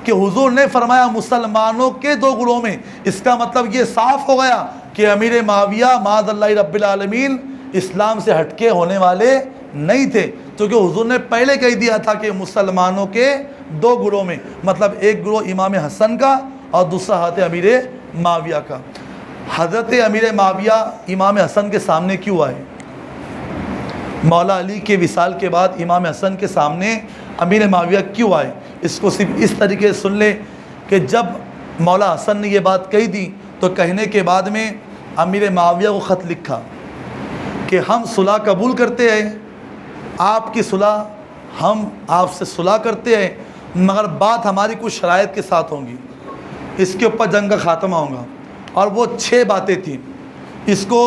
کہ حضور نے فرمایا مسلمانوں کے 2 گروہ میں. اس کا مطلب یہ صاف ہو گیا کہ امیر معاویہ معاذ اللہ رب العالمین اسلام سے ہٹکے ہونے والے نہیں تھے، کیونکہ حضور نے پہلے کہہ دیا تھا کہ مسلمانوں کے 2 گروہ میں، مطلب ایک گروہ امام حسن کا اور دوسرا حضرت امیر معاویہ کا. حضرت امیر معاویہ امام حسن کے سامنے کیوں آئے؟ مولا علی کے وصال کے بعد امام حسن کے سامنے امیر معاویہ کیوں آئے؟ اس کو صرف اس طریقے سے سن لے کہ جب مولا حسن نے یہ بات کہی دی تو کہنے کے بعد میں امیر معاویہ کو خط لکھا کہ ہم صلح قبول کرتے ہیں، آپ کی صلح ہم آپ سے صلح کرتے ہیں، مگر بات ہماری کچھ شرائط کے ساتھ ہوں گی، اس کے اوپر جنگ کا خاتمہ ہوگا. اور وہ 6 باتیں تھیں. اس کو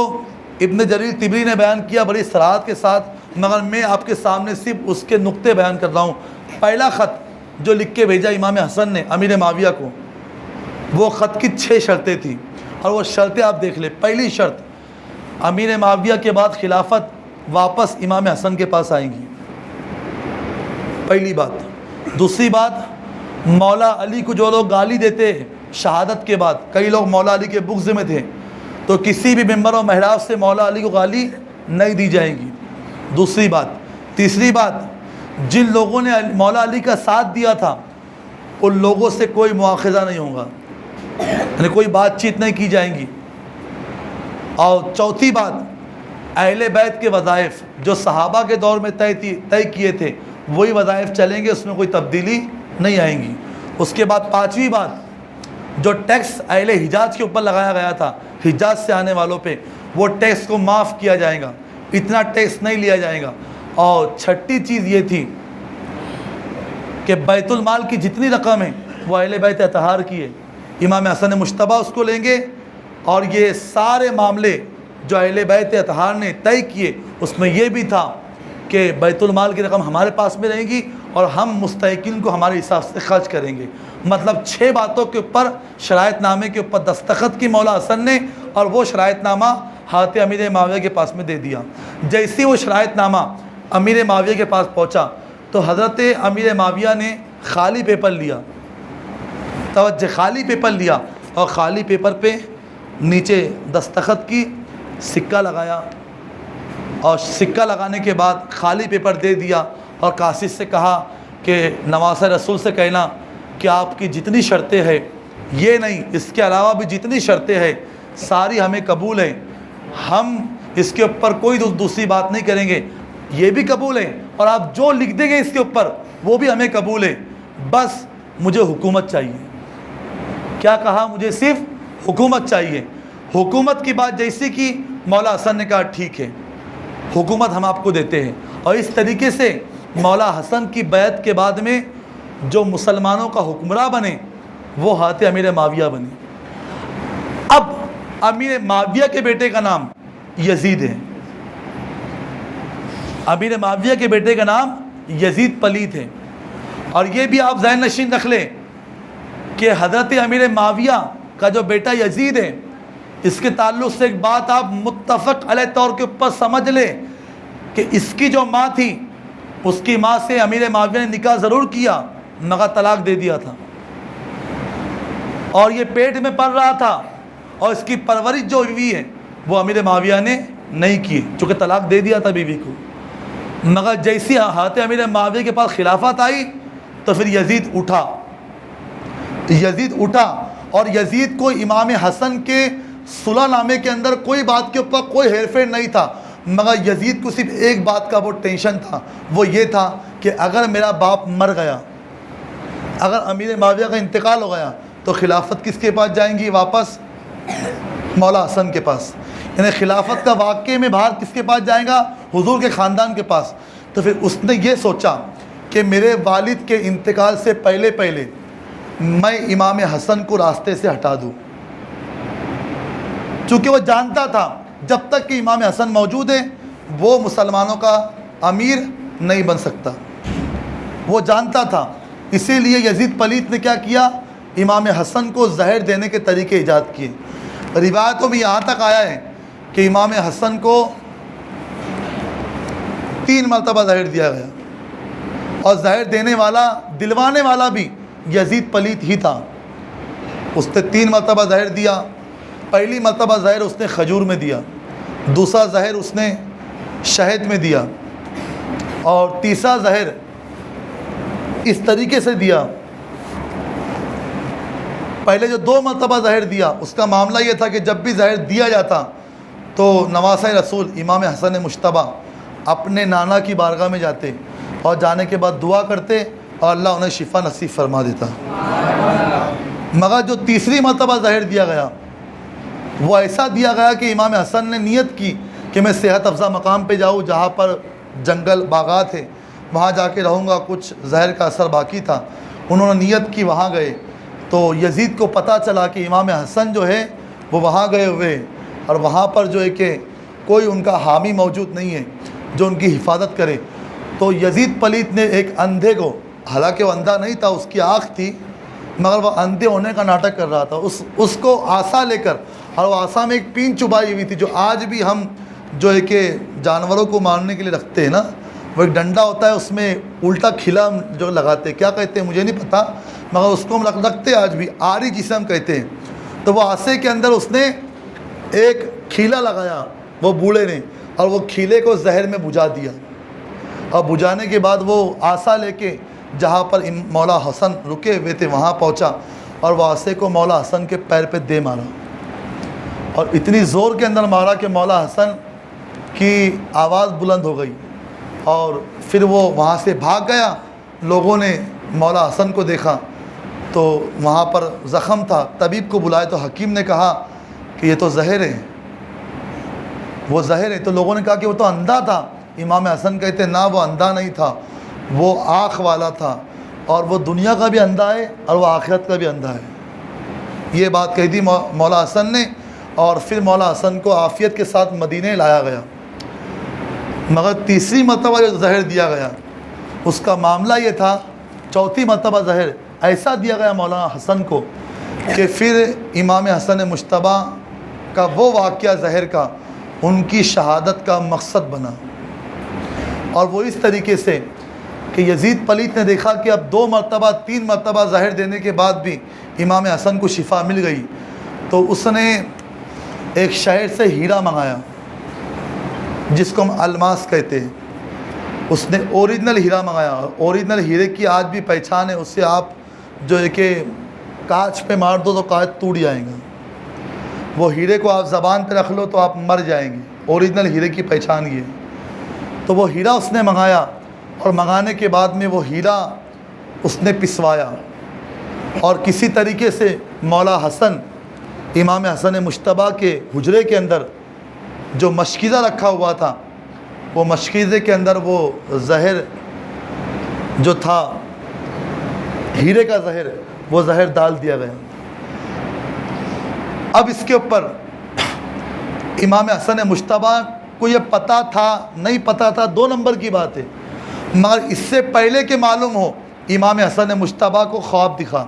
ابن جریر طبری نے بیان کیا بڑی صراحت کے ساتھ، مگر میں آپ کے سامنے صرف اس کے نقطے بیان کر رہا ہوں. پہلا خط جو لکھ کے بھیجا امام حسن نے امیر معاویہ کو، وہ خط کی 6 شرطیں تھیں، اور وہ شرطیں آپ دیکھ لیں. پہلی شرط، امیر معاویہ کے بعد خلافت واپس امام حسن کے پاس آئیں گی، پہلی بات. دوسری بات، مولا علی کو جو لوگ گالی دیتے شہادت کے بعد، کئی لوگ مولا علی کے بغض میں تھے، تو کسی بھی ممبر و محراب سے مولا علی کو گالی نہیں دی جائے گی۔ دوسری بات، تیسری بات، جن لوگوں نے مولا علی کا ساتھ دیا تھا ان لوگوں سے کوئی مواخذہ نہیں ہوگا، یعنی کوئی بات چیت نہیں کی جائیں گی۔ اور چوتھی بات، اہل بیت کے وظائف جو صحابہ کے دور میں طے کیے تھے وہی وظائف چلیں گے، اس میں کوئی تبدیلی نہیں آئیں گی۔ اس کے بعد پانچویں بات، جو ٹیکس اہل حجاز کے اوپر لگایا گیا تھا حجاز سے آنے والوں پہ، وہ ٹیکس کو معاف کیا جائے گا، اتنا ٹیکس نہیں لیا جائے گا۔ اور چھٹی چیز یہ تھی کہ بیت المال کی جتنی رقم ہے وہ اہل بیت اطہار کی ہے، امام حسن مجتبی اس کو لیں گے، اور یہ سارے معاملے جو اہل بیت اطہار نے طے کیے اس میں یہ بھی تھا کہ بیت المال کی رقم ہمارے پاس میں رہے گی اور ہم مستحقین کو ہمارے حساب سے خرچ کریں گے۔ مطلب 6 باتوں کے اوپر شرائط نامے کے اوپر دستخط کی مولا حسن نے، اور وہ شرائط نامہ حضرت امیر معاویہ کے پاس میں دے دیا۔ جیسے وہ شرائط نامہ امیر معاویہ کے پاس پہنچا تو حضرت امیر معاویہ نے خالی پیپر لیا، توجہ، خالی پیپر لیا، اور خالی پیپر پہ نیچے دستخط کی، سکہ لگایا، اور سکہ لگانے کے بعد خالی پیپر دے دیا، اور کاشف سے کہا کہ نواسہ رسول سے کہنا کہ آپ کی جتنی شرطیں ہیں، یہ نہیں اس کے علاوہ بھی جتنی شرطیں ہیں ساری ہمیں قبول ہیں، ہم اس کے اوپر کوئی دوسری بات نہیں کریں گے، یہ بھی قبول ہے، اور آپ جو لکھ دیں گے اس کے اوپر وہ بھی ہمیں قبول ہے، بس مجھے حکومت چاہیے۔ کیا کہا؟ مجھے صرف حکومت چاہیے۔ حکومت کی بات جیسی کی مولا حسن نے کہا ٹھیک ہے، حکومت ہم آپ کو دیتے ہیں۔ اور اس طریقے سے مولا حسن کی بیعت کے بعد میں جو مسلمانوں کا حکمراں بنے وہ حضرت امیر معاویہ بنے۔ اب امیر معاویہ کے بیٹے کا نام یزید ہے، امیر معاویہ کے بیٹے کا نام یزید پلیت ہے، اور یہ بھی آپ ذہن نشین رکھ لیں کہ حضرت امیر معاویہ کا جو بیٹا یزید ہے، اس کے تعلق سے ایک بات آپ متفق علیہ طور کے اوپر سمجھ لیں کہ اس کی جو ماں تھی اس کی ماں سے امیر معاویہ نے نکاح ضرور کیا مگر طلاق دے دیا تھا، اور یہ پیٹ میں پل رہا تھا، اور اس کی پرورش جو ہوئی ہے وہ امیر معاویہ نے نہیں کی چونکہ طلاق دے دیا تھا بیوی کو۔ مگر جیسی حضرت امیر معاویہ کے پاس خلافت آئی تو پھر یزید اٹھا، اور یزید کو امام حسن کے صلح نامے کے اندر کوئی بات کے اوپر کوئی ہیر پھیر نہیں تھا، مگر یزید کو صرف ایک بات کا وہ ٹینشن تھا، وہ یہ تھا کہ اگر میرا باپ مر گیا، اگر امیر معاویہ کا انتقال ہو گیا تو خلافت کس کے پاس جائیں گی؟ واپس مولا حسن کے پاس، یعنی خلافت کا واقعے میں بھار کس کے پاس جائے گا؟ حضور کے خاندان کے پاس۔ تو پھر اس نے یہ سوچا کہ میرے والد کے انتقال سے پہلے میں امام حسن کو راستے سے ہٹا دوں، چونکہ وہ جانتا تھا جب تک کہ امام حسن موجود ہیں وہ مسلمانوں کا امیر نہیں بن سکتا، وہ جانتا تھا۔ اسی لیے یزید پلیت نے کیا کیا؟ امام حسن کو زہر دینے کے طریقے ایجاد کیے۔ روایتوں میں یہاں تک آیا ہے کہ امام حسن کو 3 مرتبہ زہر دیا گیا، اور زہر دینے والا، دلوانے والا بھی یزید پلیت ہی تھا۔ اس نے 3 مرتبہ زہر دیا۔ پہلی مرتبہ زہر اس نے کھجور میں دیا، دوسرا زہر اس نے شہد میں دیا، اور تیسرا زہر اس طریقے سے دیا۔ پہلے جو 2 مرتبہ زہر دیا اس کا معاملہ یہ تھا کہ جب بھی زہر دیا جاتا تو نواسہ رسول امام حسن مجتبی اپنے نانا کی بارگاہ میں جاتے، اور جانے کے بعد دعا کرتے اور اللہ انہیں شفا نصیب فرما دیتا۔ مگر جو تیسری مرتبہ زہر دیا گیا وہ ایسا دیا گیا کہ امام حسن نے نیت کی کہ میں صحت افزا مقام پہ جاؤں جہاں پر جنگل باغات ہے، وہاں جا کے رہوں گا، کچھ زہر کا اثر باقی تھا۔ انہوں نے نیت کی، وہاں گئے تو یزید کو پتہ چلا کہ امام حسن جو ہے وہ وہاں گئے ہوئے، اور وہاں پر جو ہے کہ کوئی ان کا حامی موجود نہیں ہے جو ان کی حفاظت کرے۔ تو یزید پلیت نے ایک اندھے کو، حالانکہ وہ اندھا نہیں تھا، اس کی آنکھ تھی مگر وہ اندھے ہونے کا ناٹک کر رہا تھا، اس کو عصا لے کر، اور وہ عصا میں ایک پین چبائی ہوئی تھی جو آج بھی ہم جو ہے کہ جانوروں کو مارنے کے لیے رکھتے ہیں نا، وہ ایک ڈنڈا ہوتا ہے، اس میں الٹا کھلا جو لگاتے ہیں، کیا کہتے ہیں مجھے نہیں پتہ، مگر اس کو ہم رکھتے آج بھی آری جسے ہم کہتے ہیں. تو وہ آسے کے اندر اس نے ایک کھیلا لگایا وہ بوڑھے نے, اور وہ کھیلے کو زہر میں بجھا دیا, اور بجھانے کے بعد وہ آسا لے کے جہاں پر مولا حسن رکے ہوئے تھے وہاں پہنچا, اور وہ آسے کو مولا حسن کے پیر پہ دے مارا, اور اتنی زور کے اندر مارا کہ مولا حسن کی آواز بلند ہو گئی, اور پھر وہ وہاں سے بھاگ گیا. لوگوں نے مولا حسن کو دیکھا تو وہاں پر زخم تھا, طبیب کو بلائے تو حکیم نے کہا کہ یہ تو زہر ہے, وہ زہر ہے. تو لوگوں نے کہا کہ وہ تو اندھا تھا. امام حسن کہتے نہ, وہ اندھا نہیں تھا, وہ آنکھ والا تھا, اور وہ دنیا کا بھی اندھا ہے اور وہ آخرت کا بھی اندھا ہے. یہ بات کہی تھی مولا حسن نے, اور پھر مولا حسن کو عافیت کے ساتھ مدینے لایا گیا. مگر تیسری مرتبہ جو زہر دیا گیا اس کا معاملہ یہ تھا, چوتھی مرتبہ زہر ایسا دیا گیا مولانا حسن کو کہ پھر امام حسن مجتبیٰ کا وہ واقعہ زہر کا ان کی شہادت کا مقصد بنا. اور وہ اس طریقے سے کہ یزید پلیت نے دیکھا کہ اب 2 مرتبہ 3 مرتبہ زہر دینے کے بعد بھی امام حسن کو شفا مل گئی, تو اس نے ایک شہر سے ہیرا منگایا جس کو ہم الماس کہتے ہیں. اس نے اوریجنل ہیرا منگایا. اوریجنل ہیرے کی آج بھی پہچان ہے, اس سے آپ جو ہے کہ کانچ پہ مار دو تو کانچ ٹوٹ جائیں گا, وہ ہیرے کو آپ زبان پہ رکھ لو تو آپ مر جائیں گے. اوریجنل ہیرے کی پہچان یہ. تو وہ ہیرا اس نے منگایا, اور منگانے کے بعد میں وہ ہیرا اس نے پسوایا, اور کسی طریقے سے مولا حسن امام حسن مجتبیٰ کے حجرے کے اندر جو مشکیزہ رکھا ہوا تھا, وہ مشکیزے کے اندر وہ زہر جو تھا ہیرے کا زہر, وہ زہر ڈال دیا گیا. اب اس کے اوپر امام حسن مجتبیٰ کو یہ پتہ تھا نہیں پتہ تھا 2 نمبر کی بات ہے, مگر اس سے پہلے کہ معلوم ہو امام حسن مجتبیٰ کو خواب دکھا,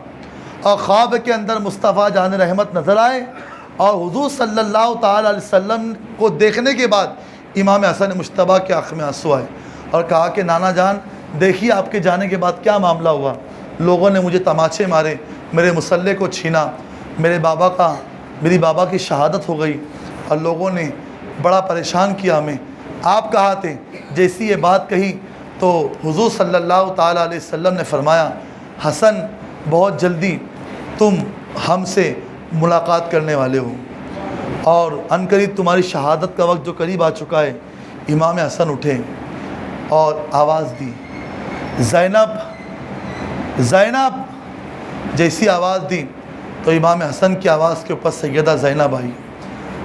اور خواب کے اندر مصطفیٰ جان رحمت نظر آئے, اور حضور صلی اللہ تعالی علیہ وسلم کو دیکھنے کے بعد امام حسن مجتبیٰ کے آنکھ میں آنسو آئے, اور کہا کہ نانا جان دیکھیے آپ کے جانے کے بعد کیا معاملہ ہوا. لوگوں نے مجھے تماچے مارے, میرے مصلے کو چھینا, میری بابا کی شہادت ہو گئی, اور لوگوں نے بڑا پریشان کیا ہمیں. آپ کہاں تھے؟ جیسی یہ بات کہی تو حضور صلی اللہ تعالی علیہ وسلم نے فرمایا, حسن بہت جلدی تم ہم سے ملاقات کرنے والے ہو, اور عنقریب تمہاری شہادت کا وقت جو قریب آ چکا ہے. امام حسن اٹھے اور آواز دی, زینب زینب. جیسی آواز دی تو امام حسن کی آواز کے اوپر سیدہ زینب آئی,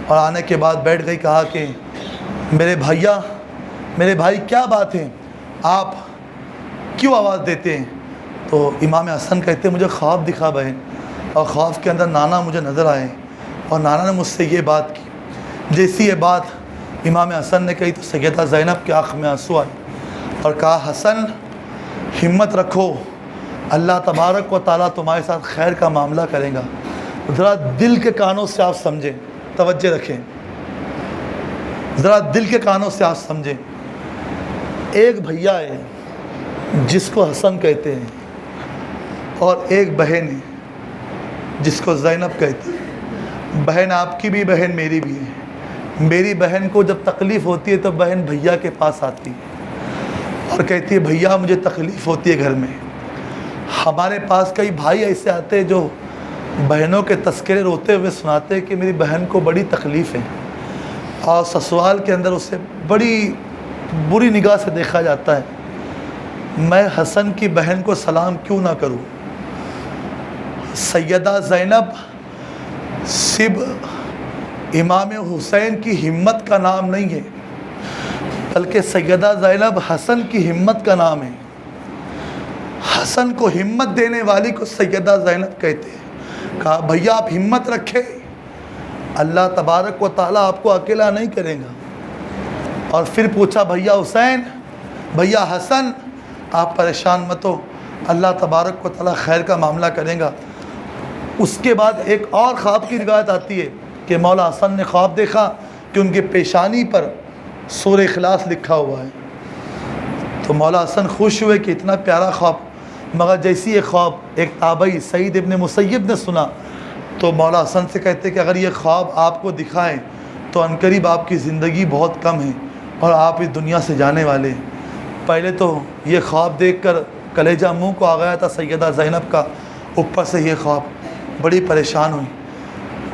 اور آنے کے بعد بیٹھ گئی. کہا کہ میرے بھائی کیا بات ہے, آپ کیوں آواز دیتے ہیں؟ تو امام حسن کہتے مجھے خواب دکھا بہن, اور خواب کے اندر نانا مجھے نظر آئے, اور نانا نے مجھ سے یہ بات کی. جیسی یہ بات امام حسن نے کہی تو سیدہ زینب کے آنکھ میں آنسو آئے, اور کہا حسن ہمت رکھو, اللہ تبارک و تعالیٰ تمہارے ساتھ خیر کا معاملہ کرے گا. ذرا دل کے کانوں سے آپ سمجھیں, توجہ رکھیں, ذرا دل کے کانوں سے آپ سمجھیں. ایک بھیا ہے جس کو حسن کہتے ہیں, اور ایک بہن ہے جس کو زینب کہتے ہیں. بہن آپ کی بھی, بہن میری بھی ہے. میری بہن کو جب تکلیف ہوتی ہے تو بہن بھیا کے پاس آتی ہے اور کہتی ہے بھیا مجھے تکلیف ہوتی ہے گھر میں. ہمارے پاس کئی بھائی ایسے آتے ہیں جو بہنوں کے تذکرے روتے ہوئے سناتے ہیں کہ میری بہن کو بڑی تکلیف ہے, اور سسرال کے اندر اسے بڑی بری نگاہ سے دیکھا جاتا ہے. میں حسن کی بہن کو سلام کیوں نہ کروں؟ سیدہ زینب صرف امام حسین کی ہمت کا نام نہیں ہے, بلکہ سیدہ زینب حسن کی ہمت کا نام ہے. حسن کو ہمت دینے والی کو سیدہ زینب کہتے ہیں. کہا بھیا آپ ہمت رکھیں, اللہ تبارک و تعالیٰ آپ کو اکیلا نہیں کرے گا. اور پھر پوچھا بھیا حسین, بھیا حسن, آپ پریشان مت ہو, اللہ تبارک و تعالیٰ خیر کا معاملہ کرے گا. اس کے بعد ایک اور خواب کی روایت آتی ہے کہ مولا حسن نے خواب دیکھا کہ ان کے پیشانی پر سورہ اخلاص لکھا ہوا ہے. تو مولا حسن خوش ہوئے کہ اتنا پیارا خواب. مگر جیسی یہ خواب ایک تابعی سعید ابن مسیب نے سنا تو مولا حسن سے کہتے کہ اگر یہ خواب آپ کو دکھائیں تو عنقریب آپ کی زندگی بہت کم ہے اور آپ اس دنیا سے جانے والے ہیں۔ پہلے تو یہ خواب دیکھ کر کلیجہ منہ کو آ گیا تھا سیدہ زینب کا، اوپر سے یہ خواب، بڑی پریشان ہوئی۔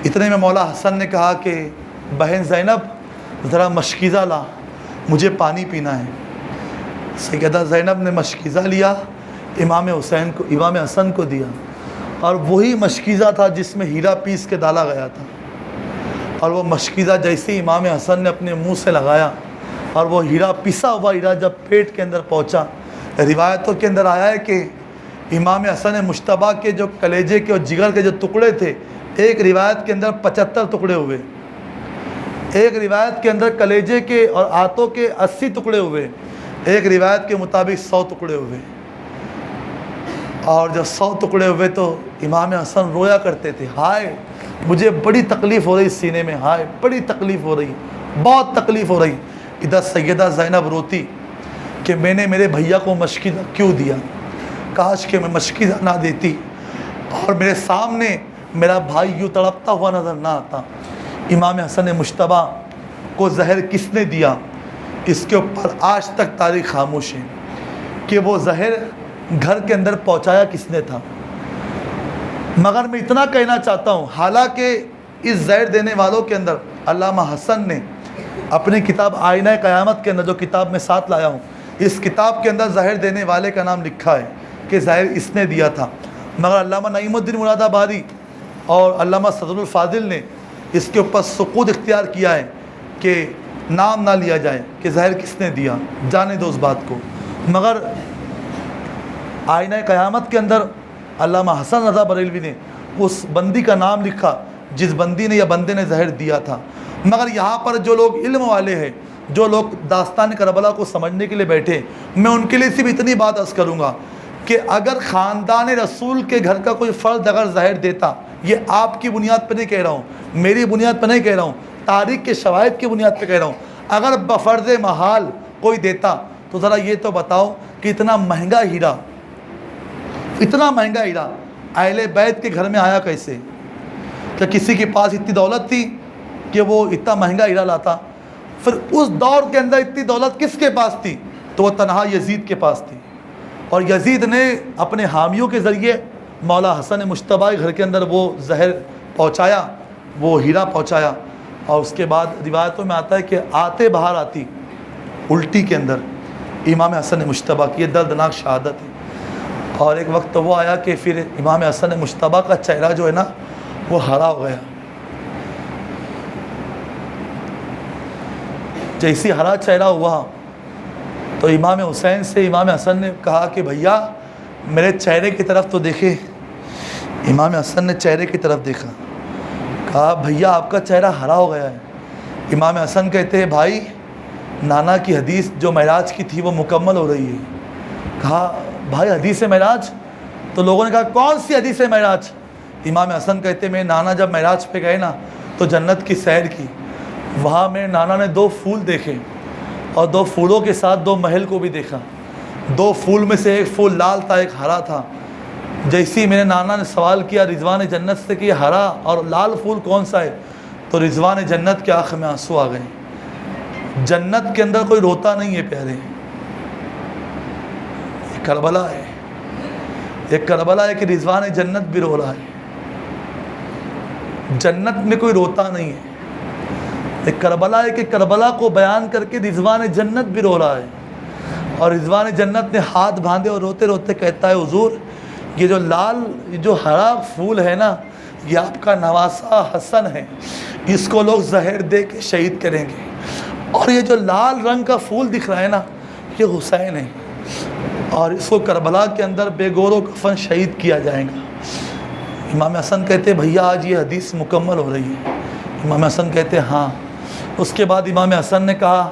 اتنے میں مولا حسن نے کہا کہ بہن زینب ذرا مشکیزہ لا، مجھے پانی پینا ہے۔ سیدہ زینب نے مشکیزہ لیا، امام حسن کو دیا، اور وہی مشکیزہ تھا جس میں ہیرا پیس کے ڈالا گیا تھا۔ اور وہ مشکیزہ جیسے امام حسن نے اپنے منہ سے لگایا اور وہ ہیرا پسا ہوا ہیرا جب پیٹ کے اندر پہنچا، روایتوں کے اندر آیا ہے کہ امام حسن مجتبیٰ کے جو کلیجے کے اور جگر کے جو ٹکڑے تھے، ایک روایت کے اندر 75 ٹکڑے ہوئے، ایک روایت کے اندر کلیجے کے اور آنتوں کے 80 ٹکڑے ہوئے، ایک روایت کے مطابق 100 ٹکڑے ہوئے۔ اور جب 100 ٹکڑے ہوئے تو امام حسن رویا کرتے تھے، ہائے مجھے بڑی تکلیف ہو رہی سینے میں، ہائے بڑی تکلیف ہو رہی، بہت تکلیف ہو رہی۔ ادھر سیدہ زینب روتی کہ میں نے میرے بھیا کو مشکیزہ کیوں دیا، کاش کہ میں مشکیزہ نہ دیتی اور میرے سامنے میرا بھائی یوں تڑپتا ہوا نظر نہ آتا۔ امام حسن مجتبیٰ کو زہر کس نے دیا، اس کے اوپر آج تک تاریخ خاموش ہے کہ وہ زہر گھر کے اندر پہنچایا کس نے تھا۔ مگر میں اتنا کہنا چاہتا ہوں، حالانکہ اس زہر دینے والوں کے اندر علامہ حسن نے اپنی کتاب آئینہ قیامت کے اندر، جو کتاب میں ساتھ لایا ہوں، اس کتاب کے اندر زہر دینے والے کا نام لکھا ہے کہ زہر اس نے دیا تھا، مگر علامہ نعیم الدین مراد آبادی اور علامہ صدر الفاضل نے اس کے اوپر سکوت اختیار کیا ہے کہ نام نہ لیا جائے کہ زہر کس نے دیا، جانے دو اس بات کو۔ مگر آئینہ قیامت کے اندر علامہ حسن رضا بریلوی نے اس بندی کا نام لکھا جس بندی نے یا بندے نے زہر دیا تھا۔ مگر یہاں پر جو لوگ علم والے ہیں، جو لوگ داستان کربلا کو سمجھنے کے لیے بیٹھے، میں ان کے لیے صرف اتنی بات عرض کروں گا کہ اگر خاندان رسول کے گھر کا کوئی فرد اگر زہر دیتا، یہ آپ کی بنیاد پہ نہیں کہہ رہا ہوں، میری بنیاد پہ نہیں کہہ رہا ہوں، تاریخ کے شواہد کی بنیاد پہ کہہ رہا ہوں، اگر بفرض محال کوئی دیتا تو ذرا یہ تو بتاؤ کہ اتنا مہنگا ہیرا اہل بیت کے گھر میں آیا کیسے؟ کہ کسی کے پاس اتنی دولت تھی کہ وہ اتنا مہنگا ہیرا لاتا؟ پھر اس دور کے اندر اتنی دولت کس کے پاس تھی؟ تو وہ تنہا یزید کے پاس تھی، اور یزید نے اپنے حامیوں کے ذریعے مولا حسن مجتبیٰ کے گھر کے اندر وہ زہر پہنچایا، وہ ہیرا پہنچایا۔ اور اس کے بعد روایتوں میں آتا ہے کہ آتے باہر آتی الٹی کے اندر امام حسن مجتبیٰ کی، یہ دردناک شہادت ہے۔ اور ایک وقت تو وہ آیا کہ پھر امام حسن مجتبیٰ کا چہرہ جو ہے نا وہ ہرا ہو گیا، جیسی ہرا چہرہ ہوا تو امام حسین سے امام حسن نے کہا کہ بھیا میرے چہرے کی طرف تو دیکھے۔ امام حسن نے چہرے کی طرف دیکھا، کہا بھیا آپ کا چہرہ ہرا ہو گیا ہے۔ امام حسن کہتے ہیں بھائی نانا کی حدیث جو معراج کی تھی وہ مکمل ہو رہی ہے۔ کہا بھائی حدیث معراج؟ تو لوگوں نے کہا کون سی حدیث معراج؟ امام حسن کہتے ہیں میرے نانا جب معراج پہ گئے نا تو جنت کی سیر کی، وہاں میرے نانا نے 2 پھول دیکھے اور 2 پھولوں کے ساتھ 2 محل کو بھی دیکھا۔ 2 پھول میں سے ایک پھول لال تھا، ایک ہرا تھا۔ جیسی میرے نانا نے سوال کیا رضوان جنت سے کہ یہ ہرا اور لال پھول کون سا ہے، تو رضوان جنت کے آنکھ میں آنسو آ گئے۔ جنت کے اندر کوئی روتا نہیں ہے پیارے، یہ کربلا ہے، ایک کربلا ہے کہ رضوان جنت بھی رو رہا ہے، جنت میں کوئی روتا نہیں ہے۔ ایک کربلا ہے کہ کربلا کو بیان کر کے رضوان جنت بھی رو رہا ہے، اور رضوان جنت نے ہاتھ باندھے اور روتے روتے کہتا ہے حضور یہ جو لال جو ہرا پھول ہے نا یہ آپ کا نواسا حسن ہے، اس کو لوگ زہر دے کے شہید کریں گے، اور یہ جو لال رنگ کا پھول دکھ رہا ہے نا یہ حسین ہے، اور اس کو کربلا کے اندر بے گور و کفن شہید کیا جائے گا۔ امام حسن کہتے بھیا آج یہ حدیث مکمل ہو رہی ہے؟ امام حسن کہتے ہاں۔ اس کے بعد امام حسن نے کہا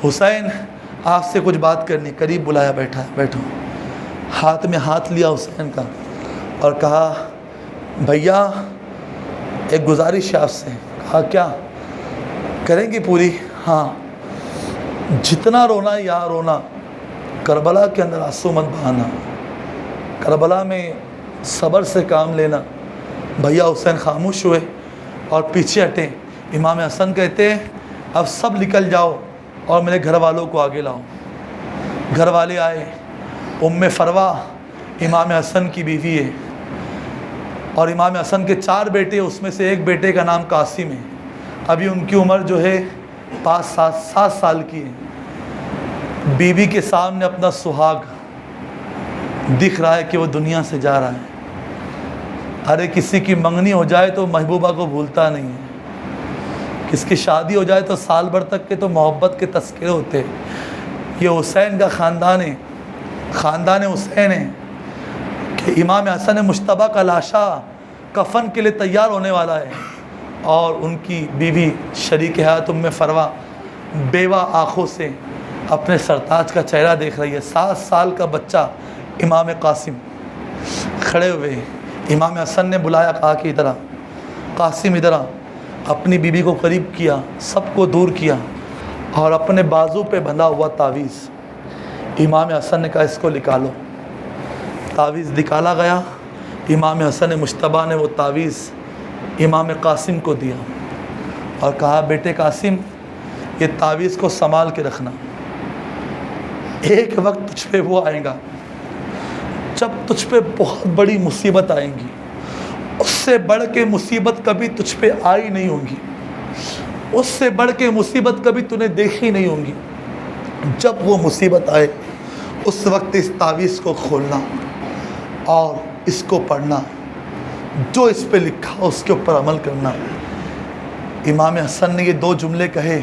حسین آپ سے کچھ بات کرنی، قریب بلایا، بیٹھو، ہاتھ میں ہاتھ لیا حسین کا اور کہا بھیا ایک گزارش ہے آپ سے۔ کہا کیا؟ کریں گے پوری؟ ہاں، جتنا رونا ہے یہاں رونا، کربلا کے اندر آنسو مت بہانا، کربلا میں صبر سے کام لینا۔ بھیا حسین خاموش ہوئے اور پیچھے ہٹے۔ امام حسن کہتے ہیں اب سب نکل جاؤ اور میرے گھر والوں کو آگے لاؤ۔ گھر والے آئے۔ فروا امام حسن کی بیوی ہے اور امام حسن کے 4 بیٹے، اس میں سے ایک بیٹے کا نام قاسم ہے۔ ابھی ان کی عمر جو ہے 7 سال کی ہے۔ بیوی کے سامنے اپنا سہاگ دکھ رہا ہے کہ وہ دنیا سے جا رہا ہے۔ ارے کسی کی منگنی ہو جائے تو محبوبہ کو بھولتا نہیں ہے، کس کی شادی ہو جائے تو سال بھر تک کے تو محبت کے تذکرے ہوتے۔ یہ حسین کا خاندان ہے، خاندان حسین ہے کہ امام حسن مجتبیٰ کا لاشا کفن کے لیے تیار ہونے والا ہے اور ان کی بیوی شریک حیات فروا بیوہ آنکھوں سے اپنے سرتاج کا چہرہ دیکھ رہی ہے۔ 7 سال کا بچہ امام قاسم کھڑے ہوئے۔ امام حسن نے بلایا، کہا کہ ادھر آ قاسم، ادھر آ۔ اپنی بیوی کو قریب کیا، سب کو دور کیا اور اپنے بازو پہ بندھا ہوا تعویذ امام حسن نے کہا اس کو نکالو۔ تعویذ نکالا گیا۔ امام حسن مجتبیٰ نے وہ تعویذ امام قاسم کو دیا اور کہا بیٹے قاسم یہ تعویذ کو سنبھال کے رکھنا، ایک وقت تجھ پہ وہ آئے گا جب تجھ پہ بہت بڑی مصیبت آئیں گی، اس سے بڑھ کے مصیبت کبھی تجھ پہ آئی نہیں ہوں گی، اس سے بڑھ کے مصیبت کبھی تو نے دیکھی نہیں ہوں گی۔ جب وہ مصیبت آئے اس وقت اس تعویذ کو کھولنا اور اس کو پڑھنا، جو اس پہ لکھا اس کے اوپر عمل کرنا۔ امام حسن نے یہ 2 جملے کہے،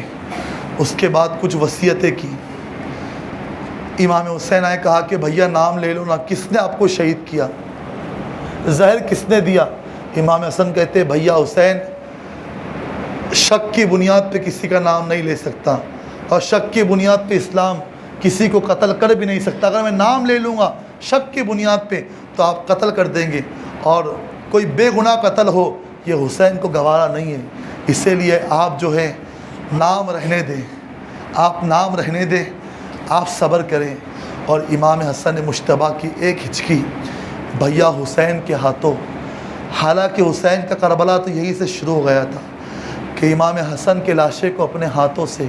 اس کے بعد کچھ وصیتیں کی۔ امام حسین آئے، کہا کہ بھیا نام لے لو نا، کس نے آپ کو شہید کیا، زہر کس نے دیا؟ امام حسن کہتے بھیا حسین شک کی بنیاد پہ کسی کا نام نہیں لے سکتا اور شک کی بنیاد پہ اسلام کسی کو قتل کر بھی نہیں سکتا۔ اگر میں نام لے لوں گا شک کی بنیاد پہ تو آپ قتل کر دیں گے اور کوئی بے گناہ قتل ہو یہ حسین کو گوارا نہیں ہے، اسی لیے آپ جو ہے نام رہنے دیں، آپ نام رہنے دیں، آپ صبر کریں۔ اور امام حسن مجتبیٰ کی ایک ہچکی بھیا حسین کے ہاتھوں، حالانکہ حسین کا کربلا تو یہی سے شروع ہو گیا تھا کہ امام حسن کے لاشے کو اپنے ہاتھوں سے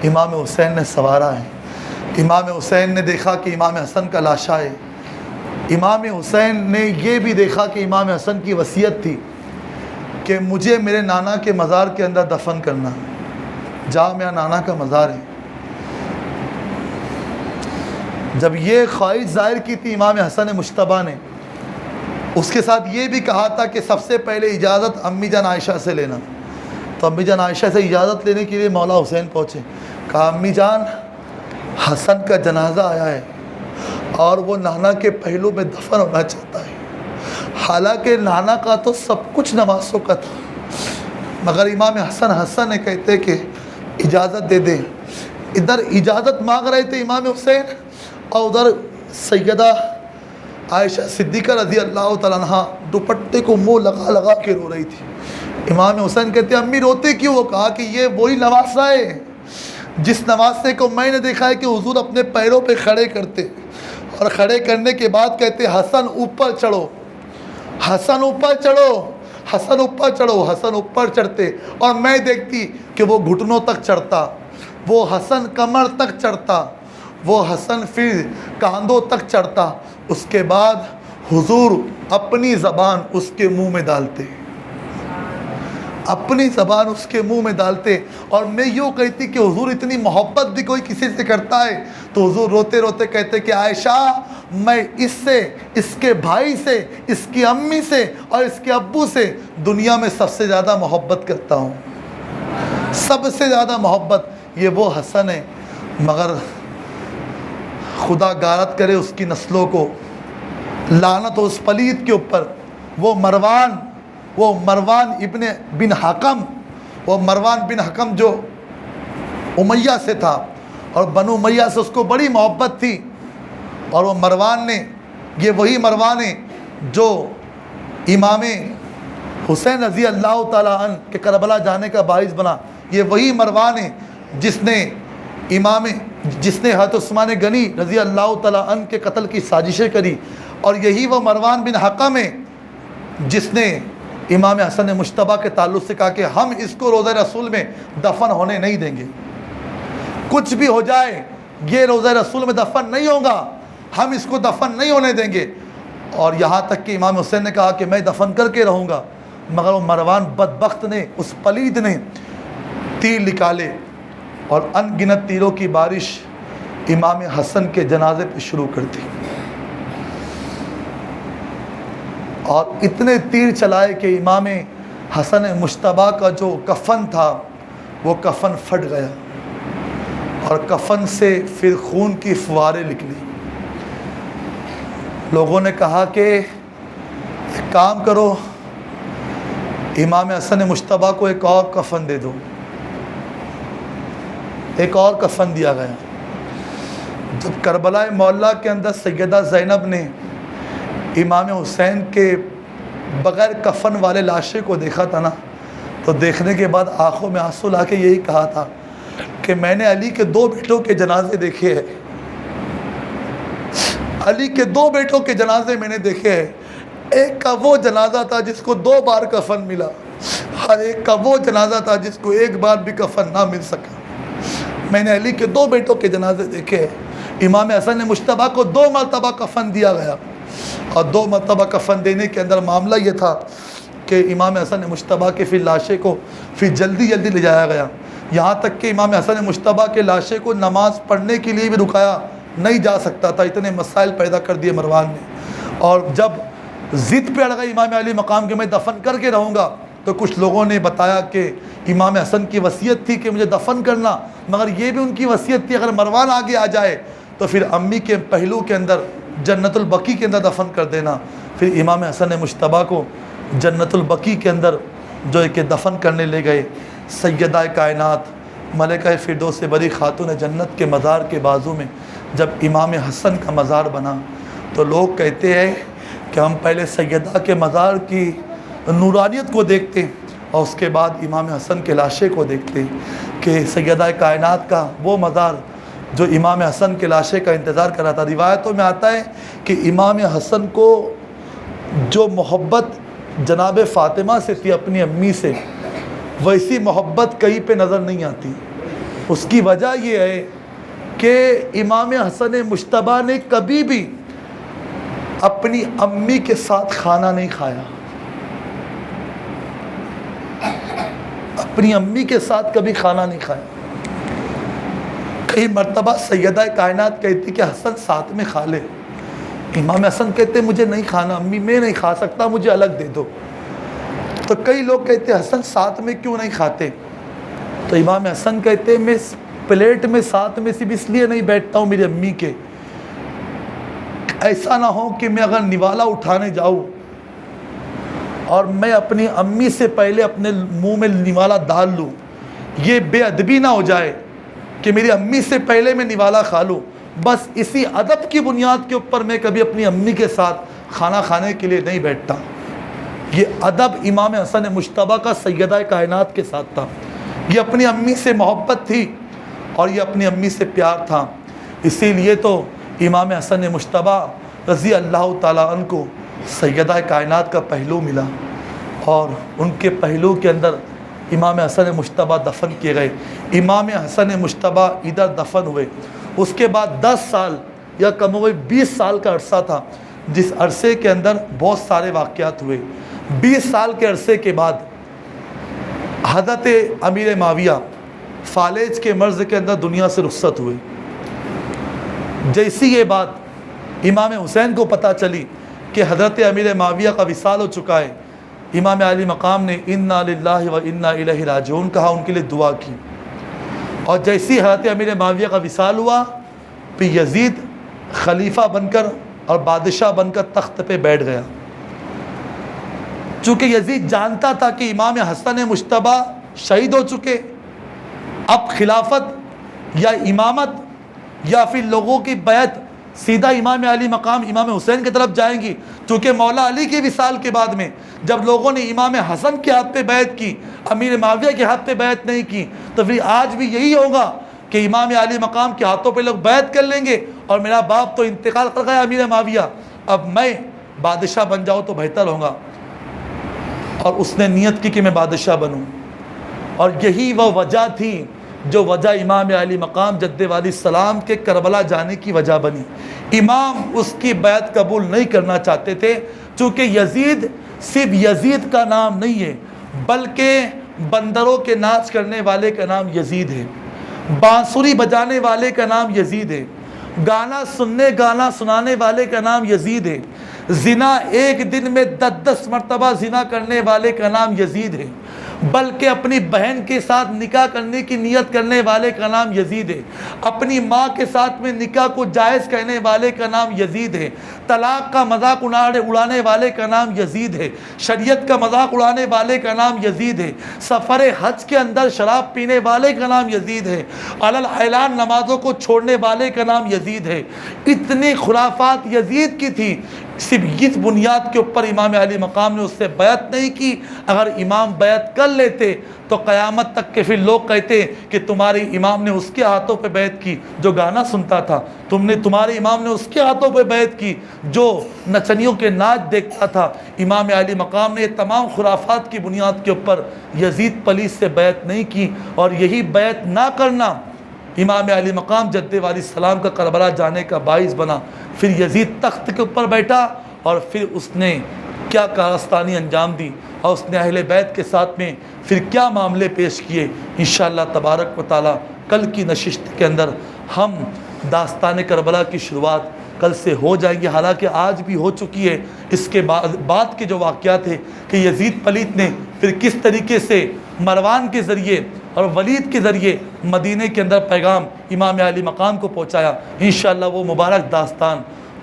امام حسین نے سنوارا ہے۔ امام حسین نے دیکھا کہ امام حسن کا لاشا ہے۔ امام حسین نے یہ بھی دیکھا کہ امام حسن کی وصیت تھی کہ مجھے میرے نانا کے مزار کے اندر دفن کرنا، جہاں میرا نانا کا مزار ہے۔ جب یہ خواہش ظاہر کی تھی امام حسن مجتبیٰ نے، اس کے ساتھ یہ بھی کہا تھا کہ سب سے پہلے اجازت امی جان عائشہ سے لینا۔ تو امی جان عائشہ سے اجازت لینے کے لیے مولا حسین پہنچے، کہا امی جان حسن کا جنازہ آیا ہے اور وہ نانا کے پہلو میں دفن ہونا چاہتا ہے، حالانکہ نانا کا تو سب کچھ نواسوں کا تھا، مگر امام حسن نے کہتے کہ اجازت دے دیں۔ ادھر اجازت مانگ رہے تھے امام حسین اور ادھر سیدہ عائشہ صدیقہ رضی اللہ تعالیٰ عنہ دوپٹے کو منہ لگا لگا کے رو رہی تھی۔ امام حسین کہتے امی روتے کیوں؟ وہ کہا کہ یہ وہی نواسہ ہے جس نواسے کو میں نے دیکھا ہے کہ حضور اپنے پیروں پہ کھڑے کرتے اور کھڑے کرنے کے بعد کہتے حسن اوپر چڑھو، حسن اوپر چڑھو، حسن اوپر چڑھو۔ حسن اوپر چڑھتے اور میں دیکھتی کہ وہ گھٹنوں تک چڑھتا، وہ حسن کمر تک چڑھتا، وہ حسن پھر کاندھوں تک چڑھتا۔ اس کے بعد حضور اپنی زبان اس کے منہ میں ڈالتے، اپنی زبان اس کے منہ میں ڈالتے۔ اور میں یوں کہتی کہ حضور اتنی محبت بھی کوئی کسی سے کرتا ہے تو حضور روتے روتے کہتے کہ عائشہ میں اس سے، اس کے بھائی سے، اس کی امی سے اور اس کے ابو سے دنیا میں سب سے زیادہ محبت کرتا ہوں، سب سے زیادہ محبت یہ وہ حسن ہے۔ مگر خدا غارت کرے اس کی نسلوں کو، لعنت ہو اس پلید کے اوپر، وہ مروان بن حکم جو امیہ سے تھا اور بنو امیہ سے اس کو بڑی محبت تھی، اور وہ مروان نے، یہ وہی مروان ہے جو امام حسین رضی اللہ تعالیٰ عنہ کے کربلا جانے کا باعث بنا۔ یہ وہی مروان ہے جس نے حضرت عثمان غنی رضی اللہ تعالیٰ عنہ کے قتل کی سازشیں کری اور یہی وہ مروان بن حکم ہے جس نے امام حسن مجتبیٰ کے تعلق سے کہا کہ ہم اس کو روضہ رسول میں دفن ہونے نہیں دیں گے، کچھ بھی ہو جائے یہ روضہ رسول میں دفن نہیں ہوگا، ہم اس کو دفن نہیں ہونے دیں گے۔ اور یہاں تک کہ امام حسین نے کہا کہ میں دفن کر کے رہوں گا، مگر وہ مروان بدبخت نے، اس پلید نے تیر نکالے اور ان گنت تیروں کی بارش امام حسن کے جنازے پہ شروع کر دی، اور اتنے تیر چلائے کہ امام حسن مجتبیٰ کا جو کفن تھا وہ کفن پھٹ گیا، اور کفن سے پھر خون کی فواریں نکلی۔ لوگوں نے کہا کہ ایک کام کرو، امام حسن مجتبیٰ کو ایک اور کفن دے دو۔ ایک اور کفن دیا گیا۔ جب کربلا معلیٰ کے اندر سیدہ زینب نے امام حسین کے بغیر کفن والے لاشے کو دیکھا تھا نا، تو دیکھنے کے بعد آنکھوں میں آنسو لا کے یہی کہا تھا کہ میں نے علی کے 2 بیٹوں کے جنازے دیکھے ہیں، علی کے 2 بیٹوں کے جنازے میں نے دیکھے ہیں، ایک کا وہ جنازہ تھا جس کو 2 بار کفن ملا، اور ایک کا وہ جنازہ تھا جس کو 1 بار بھی کفن نہ مل سکا۔ میں نے علی کے 2 بیٹوں کے جنازے دیکھے ہیں۔ امام حسن مجتبیٰ کو 2 مرتبہ کفن دیا گیا، اور 2 مرتبہ کفن دینے کے اندر معاملہ یہ تھا کہ امام حسن مجتبیٰ کے پھر لاشے کو پھر جلدی لے جایا گیا، یہاں تک کہ امام حسن مجتبیٰ کے لاشے کو نماز پڑھنے کے لیے بھی رکایا نہیں جا سکتا تھا، اتنے مسائل پیدا کر دیے مروان نے۔ اور جب ضد پہ اڑ گئی امام علی مقام کہ میں دفن کر کے رہوں گا، تو کچھ لوگوں نے بتایا کہ امام حسن کی وصیت تھی کہ مجھے دفن کرنا، مگر یہ بھی ان کی وصیت تھی اگر مروان آگے آ جائے تو پھر امی کے پہلو کے اندر جنت البقیع کے اندر دفن کر دینا۔ پھر امام حسن مجتبیٰ کو جنت البقیع کے اندر جو ہے کہ دفن کرنے لے گئے۔ سیدہ کائنات ملکہ فردوس بری خاتون جنت کے مزار کے بازو میں جب امام حسن کا مزار بنا تو لوگ کہتے ہیں کہ ہم پہلے سیدہ کے مزار کی نورانیت کو دیکھتے اور اس کے بعد امام حسن کے لاشے کو دیکھتے کہ سیدہ کائنات کا وہ مزار جو امام حسن کے لاشے کا انتظار کر رہا تھا۔ روایتوں میں آتا ہے کہ امام حسن کو جو محبت جناب فاطمہ سے تھی اپنی امی سے، ویسی محبت کہیں پہ نظر نہیں آتی۔ اس کی وجہ یہ ہے کہ امام حسن مجتبیٰ نے کبھی بھی اپنی امی کے ساتھ کھانا نہیں کھایا، اپنی امی کے ساتھ کبھی کھانا نہیں کھایا۔ کئی مرتبہ سیدہ کائنات کہتی کہ حسن ساتھ میں کھا لے، امام حسن کہتے مجھے نہیں کھانا امی، میں نہیں کھا سکتا، مجھے الگ دے دو۔ تو کئی لوگ کہتے حسن ساتھ میں کیوں نہیں کھاتے؟ تو امام حسن کہتے میں پلیٹ میں ساتھ میں صرف اس لیے نہیں بیٹھتا ہوں میری امی کے، ایسا نہ ہو کہ میں اگر نوالا اٹھانے جاؤں اور میں اپنی امی سے پہلے اپنے منہ میں نوالا ڈال لوں، یہ بے ادبی نہ ہو جائے کہ میری امی سے پہلے میں نوالا کھا لوں۔ بس اسی ادب کی بنیاد کے اوپر میں کبھی اپنی امی کے ساتھ کھانا کھانے کے لیے نہیں بیٹھتا۔ یہ ادب امام حسن مجتبیٰ کا سیدہ کائنات کے ساتھ تھا، یہ اپنی امی سے محبت تھی اور یہ اپنی امی سے پیار تھا۔ اسی لیے تو امام حسن مجتبیٰ رضی اللہ تعالیٰ عنہ کو سیدہ کائنات کا پہلو ملا، اور ان کے پہلو کے اندر امام حسن مجتبیٰ دفن کیے گئے۔ امام حسن مجتبیٰ ادھر دفن ہوئے، اس کے بعد 10 سال یا کم ہوئے 20 سال کا عرصہ تھا، جس عرصے کے اندر بہت سارے واقعات ہوئے۔ 20 سال کے عرصے کے بعد حضرت امیر معاویہ فالج کے مرض کے اندر دنیا سے رخصت ہوئے۔ جیسی یہ بات امام حسین کو پتہ چلی کہ حضرت امیر معاویہ کا وصال ہو چکا ہے، امام علی مقام نے انا للہ و انا الیہ راجعون کہا، ان کے لیے دعا کی، اور جیسی حضرت امیر معاویہ کا وصال ہوا پھر یزید خلیفہ بن کر اور بادشاہ بن کر تخت پہ بیٹھ گیا۔ چونکہ یزید جانتا تھا کہ امام حسن مجتبیٰ شہید ہو چکے، اب خلافت یا امامت یا پھر لوگوں کی بیعت سیدھا امام علی مقام امام حسین کی طرف جائیں گی، چونکہ مولا علی کے وصال کے بعد میں جب لوگوں نے امام حسن کے ہاتھ پہ بیعت کی، امیر معاویہ کے ہاتھ پہ بیعت نہیں کی، تو پھر آج بھی یہی ہوگا کہ امام علی مقام کے ہاتھوں پہ لوگ بیعت کر لیں گے، اور میرا باپ تو انتقال کر گیا امیر معاویہ، اب میں بادشاہ بن جاؤں تو بہتر ہوگا، اور اس نے نیت کی کہ میں بادشاہ بنوں، اور یہی وہ وجہ تھی جو وجہ امام علی مقام جد والی السلام کے کربلا جانے کی وجہ بنی۔ امام اس کی بیعت قبول نہیں کرنا چاہتے تھے، چونکہ یزید صرف یزید کا نام نہیں ہے، بلکہ بندروں کے ناچ کرنے والے کا نام یزید ہے، بانسری بجانے والے کا نام یزید ہے، گانا سنانے والے کا نام یزید ہے، زنا ایک دن میں 10 مرتبہ زنا کرنے والے کا نام یزید ہے، بلکہ اپنی بہن کے ساتھ نکاح کرنے کی نیت کرنے والے کا نام یزید ہے، اپنی ماں کے ساتھ میں نکاح کو جائز کہنے والے کا نام یزید ہے، طلاق کا مذاق اڑانے والے کا نام یزید ہے، شریعت کا مذاق اڑانے والے کا نام یزید ہے، سفر حج کے اندر شراب پینے والے کا نام یزید ہے، علل اعلان نمازوں کو چھوڑنے والے کا نام یزید ہے۔ اتنی خرافات یزید کی تھی، صرف اس بنیاد کے اوپر امام علی مقام نے اس سے بیعت نہیں کی۔ اگر امام بیعت کر لیتے تو قیامت تک کے پھر لوگ کہتے کہ تمہارے امام نے اس کے ہاتھوں پہ بیعت کی جو گانا سنتا تھا، تمہارے امام نے اس کے ہاتھوں پہ بیعت کی جو نچنیوں کے ناچ دیکھتا تھا۔ امام علی مقام نے یہ تمام خرافات کی بنیاد کے اوپر یزید پلیس سے بیعت نہیں کی، اور یہی بیعت نہ کرنا امام علی مقام جد والی السلام کا کربلا جانے کا باعث بنا۔ پھر یزید تخت کے اوپر بیٹھا، اور پھر اس نے کیا کارستانی انجام دی، اور اس نے اہل بیت کے ساتھ میں پھر کیا معاملے پیش کیے، انشاءاللہ تبارک و تعالی کل کی نشست کے اندر ہم داستان کربلا کی شروعات کل سے ہو جائیں گی، حالانکہ آج بھی ہو چکی ہے۔ اس کے بعد کے جو واقعات ہیں کہ یزید پلیت نے پھر کس طریقے سے مروان کے ذریعے اور ولید کے ذریعے مدینہ کے اندر پیغام امام علی مقام کو پہنچایا، انشاءاللہ وہ مبارک داستان،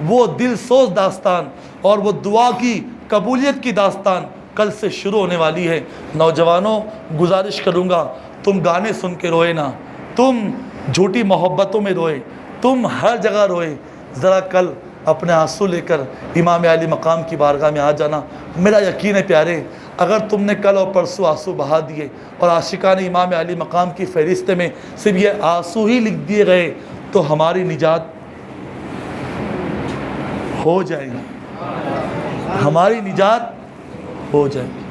وہ دل سوز داستان اور وہ دعا کی قبولیت کی داستان کل سے شروع ہونے والی ہے۔ نوجوانوں، گزارش کروں گا تم گانے سن کے روئے نہ، تم جھوٹی محبتوں میں روئے، تم ہر جگہ روئے، ذرا کل اپنے آنسو لے کر امام علی مقام کی بارگاہ میں آ جانا۔ میرا یقین ہے پیارے، اگر تم نے کل اور پرسوں آنسو بہا دیے اور عاشقان امام علی مقام کی فہرست میں صرف یہ آنسو ہی لکھ دیے گئے تو ہماری نجات ہو جائے گی، ہماری نجات ہو جائے گی،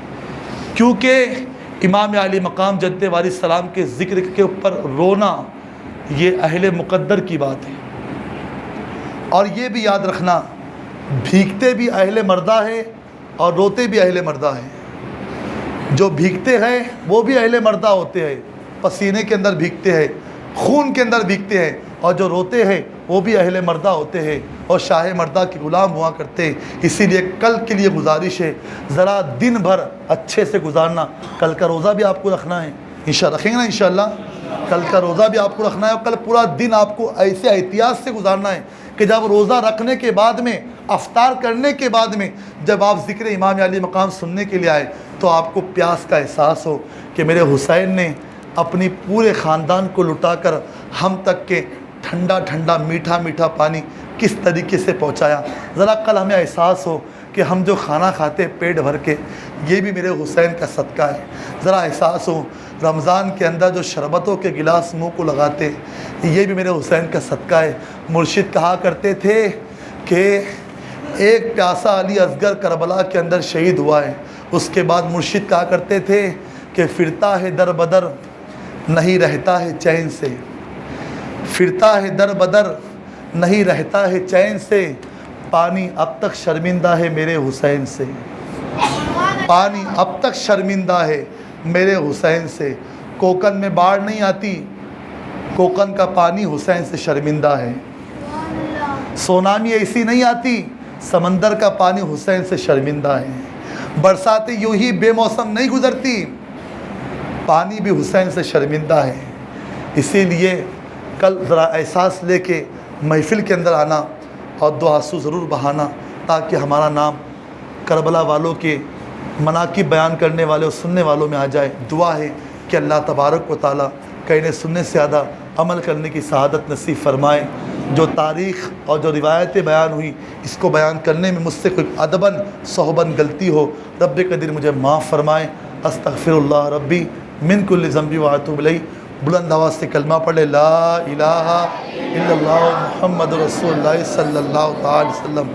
کیونکہ امام علی مقام جد والی السلام کے ذکر کے اوپر رونا یہ اہل مقدر کی بات ہے۔ اور یہ بھی یاد رکھنا، بھیگتے بھی اہل مردہ ہے اور روتے بھی اہل مردہ ہیں۔ جو بھیگتے ہیں وہ بھی اہل مردہ ہوتے ہیں، پسینے کے اندر بھیگتے ہیں، خون کے اندر بھیگتے ہیں، اور جو روتے ہیں وہ بھی اہل مردہ ہوتے ہیں اور شاہ مردہ کے غلام ہوا کرتے ہیں۔ اسی لیے کل کے لیے گزارش ہے، ذرا دن بھر اچھے سے گزارنا۔ کل کا روزہ بھی آپ کو رکھنا ہے، رکھیں گے نا انشاءاللہ؟ کل کا روزہ بھی آپ کو رکھنا ہے، اور کل پورا دن آپ کو ایسے احتیاط سے گزارنا ہے کہ جب روزہ رکھنے کے بعد میں، افطار کرنے کے بعد میں جب آپ ذکر امام علی مقام سننے کے لیے آئے تو آپ کو پیاس کا احساس ہو کہ میرے حسین نے اپنی پورے خاندان کو لٹا کر ہم تک کے ٹھنڈا ٹھنڈا میٹھا میٹھا پانی کس طریقے سے پہنچایا۔ ذرا کل ہمیں احساس ہو کہ ہم جو کھانا کھاتے پیٹ بھر کے یہ بھی میرے حسین کا صدقہ ہے۔ ذرا احساس ہو رمضان کے اندر جو شربتوں کے گلاس منہ کو لگاتے یہ بھی میرے حسین کا صدقہ ہے۔ مرشد کہا کرتے تھے کہ ایک پیاسا علی اصغر کربلا کے اندر شہید ہوا ہے، اس کے بعد مرشد کہا کرتے تھے کہ پھرتا ہے در بدر نہیں رہتا ہے چین سے، پھرتا ہے در بدر نہیں رہتا ہے چین سے، پانی اب تک شرمندہ ہے میرے حسین سے، پانی اب تک شرمندہ ہے میرے حسین سے۔ کوکن میں باڑھ نہیں آتی، کوکن کا پانی حسین سے شرمندہ ہے۔ سونامی ایسی نہیں آتی، سمندر کا پانی حسین سے شرمندہ ہے۔ برساتیں یوں ہی بے موسم نہیں گزرتی، پانی بھی حسین سے شرمندہ ہے۔ اسی لیے کل ذرا احساس لے کے محفل کے اندر آنا اور دو آنسو ضرور بہانا، تاکہ ہمارا نام کربلا والوں کے مناقب بیان کرنے والے اور سننے والوں میں آ جائے۔ دعا ہے کہ اللہ تبارک و تعالیٰ کہنے سننے سے زیادہ عمل کرنے کی سعادت نصیب فرمائے۔ جو تاریخ اور جو روایتیں بیان ہوئیں اس کو بیان کرنے میں مجھ سے کوئی ادباً صحباً غلطی ہو، رب قدیر مجھے معاف فرمائے۔ استغفر اللہ ربی من کل ذنب واتوب الیہ۔ بلند آواز سے کلمہ پڑھ لے، لا الہ الا اللہ محمد رسول اللہ صلی اللہ تعالی وسلم۔